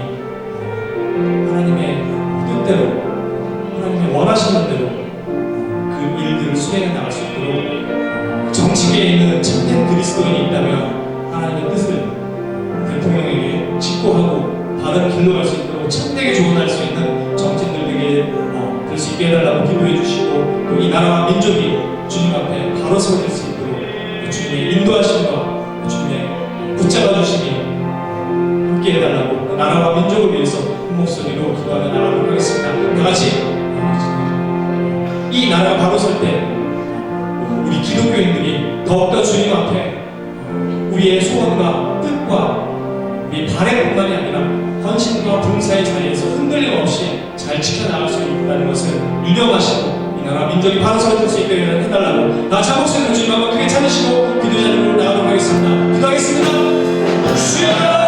하나님의 뜻대로, 하나님의 원하시는 대로 그 일들을 수행해 나갈 수 있도록 정치계에 있는 참된 그리스도인이 있다면 하나님의 뜻을 대통령에게 직고하고 바른 길로 갈 수 있도록 참되게 조언할 수 있는 정치인들에게 될 수 있게 해달라고 기도해 주시고, 또 이 나라와 민족이 주님 앞에 바로 서질 수 있도록 주님의 인도하심과 주님의 붙잡아 주심이 함께 해달라고 나라와 민족을 위해서 한 목소리로 기도하며 나가도록 하겠습니다. 다 같이 이 나라가 바로 설 때 우리 기독교인들이 더욱더 주님 앞에 우리의 소원과 뜻과 우리 바램뿐만이 아니라 헌신과 봉사의 자리에서 흔들림 없이 잘 지켜나갈 수 있다는 것을 유념하시고 이 나라 민족이 바로 서질 수 있게 해달라고 다 자목스러운 주님 한번 크게 찾으시고 기도 자리로 나가도록 하겠습니다. 기도하겠습니다. 주여!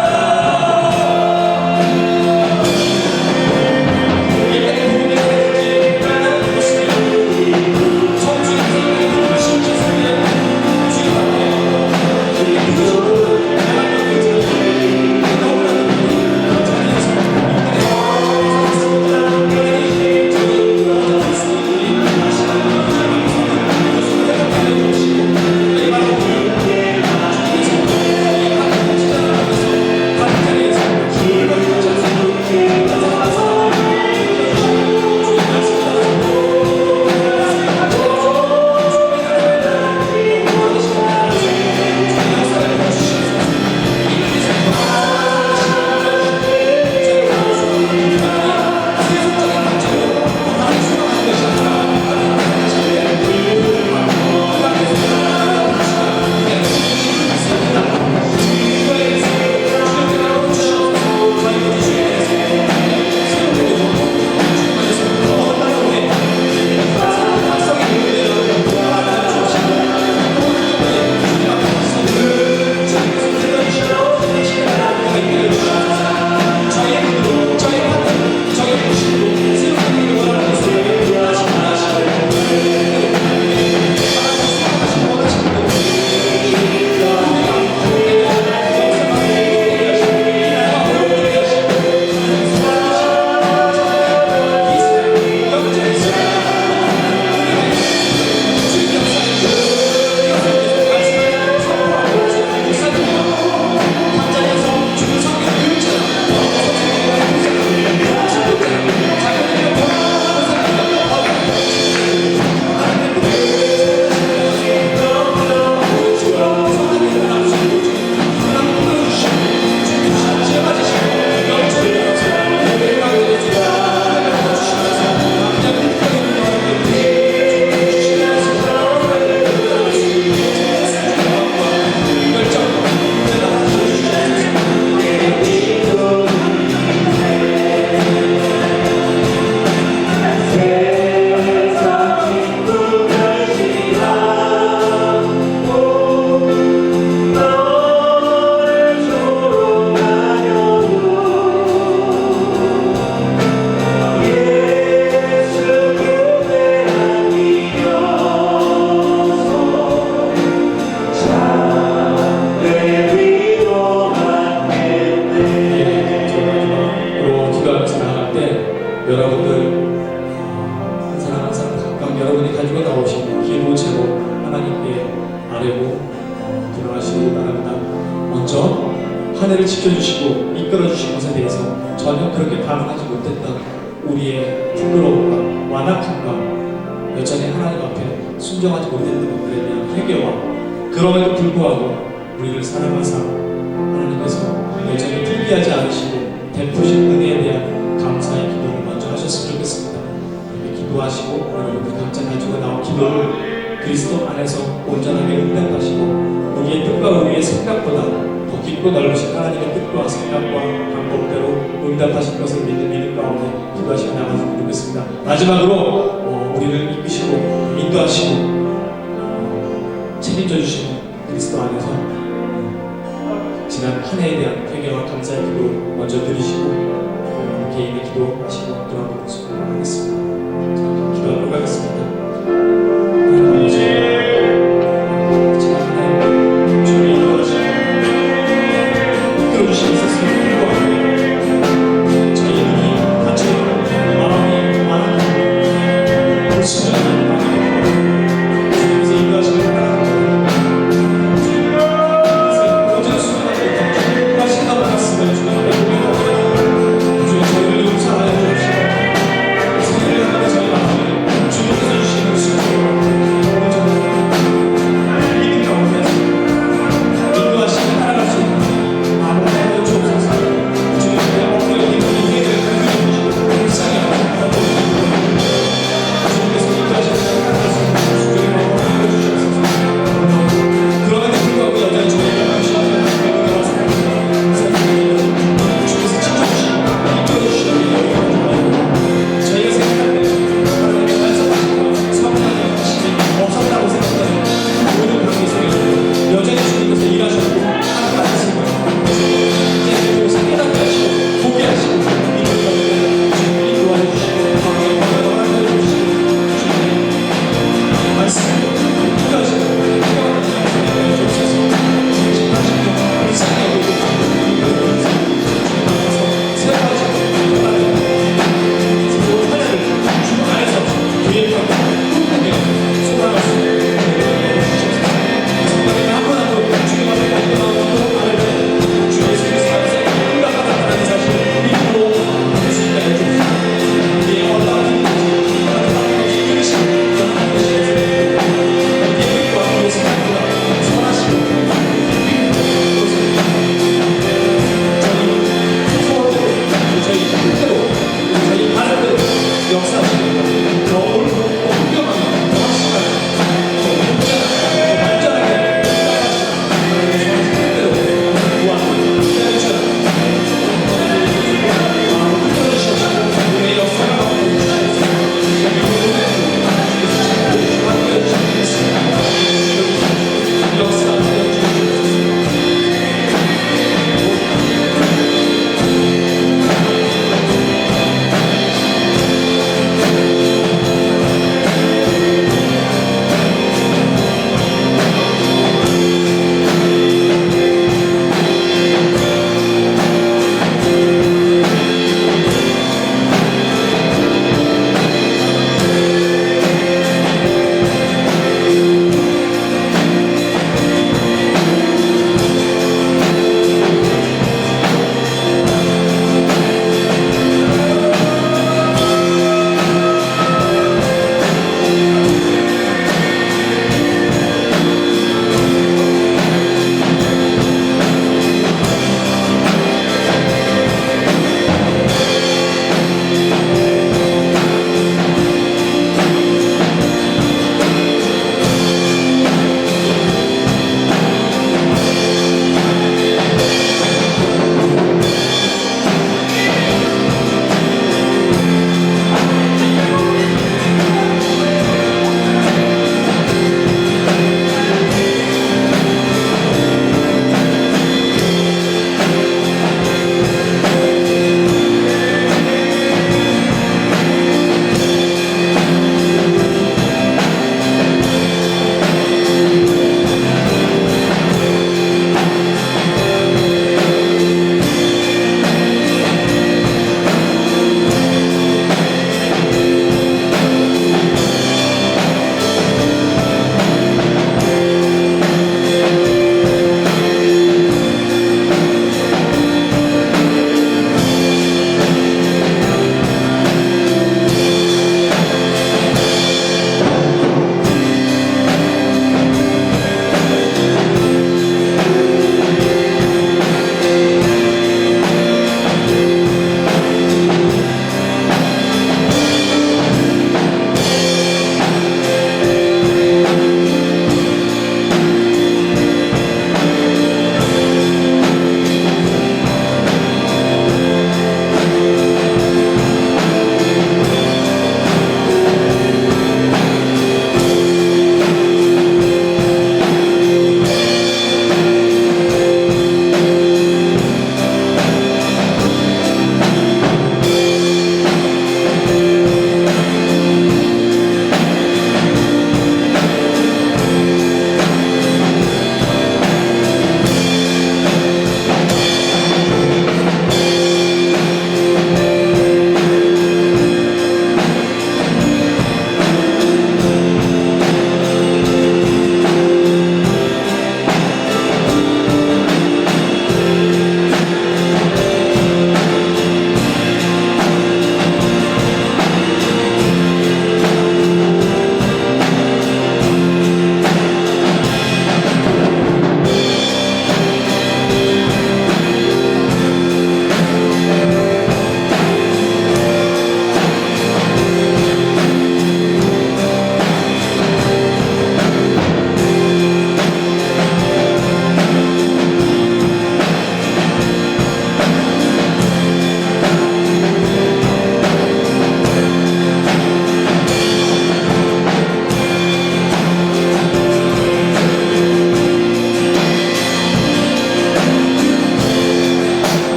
하늘을 지켜주시고 이끌어주신 것에 대해서 전혀 그렇게 반응하지 못했던 우리의 부끄러움과 완악함과 여전히 하나님 앞에 순종하지 못했던 것들에 대한 회개와 그럼에도 불구하고 우리를 사랑하사 하나님께서 여전히 포기하지 않으시고 베푸신 은혜에 대한 감사의 기도를 먼저 하셨으면 좋겠습니다. 이렇게 기도하시고 여러분들 각자 가지고 나온 기도를 그리스도 안에서 온전하게 응답하시고 우리의 뜻과 우리의 생각보다 더 깊고 넓으신 하나님의 뜻과 생각과 방법대로 응답하신 것을 믿는 가운데 기도하시고 나가시면 좋겠습니다. 마지막으로 우리를 이끄시고 인도하시고 책임져 주시는 그리스도 안에서 지난 한 해에 대한 회개와 감사의 기도 먼저 드리시고 개인의 기도하시고 돌아보는 모습을 하겠습니다. 기도하도록 하겠습니다.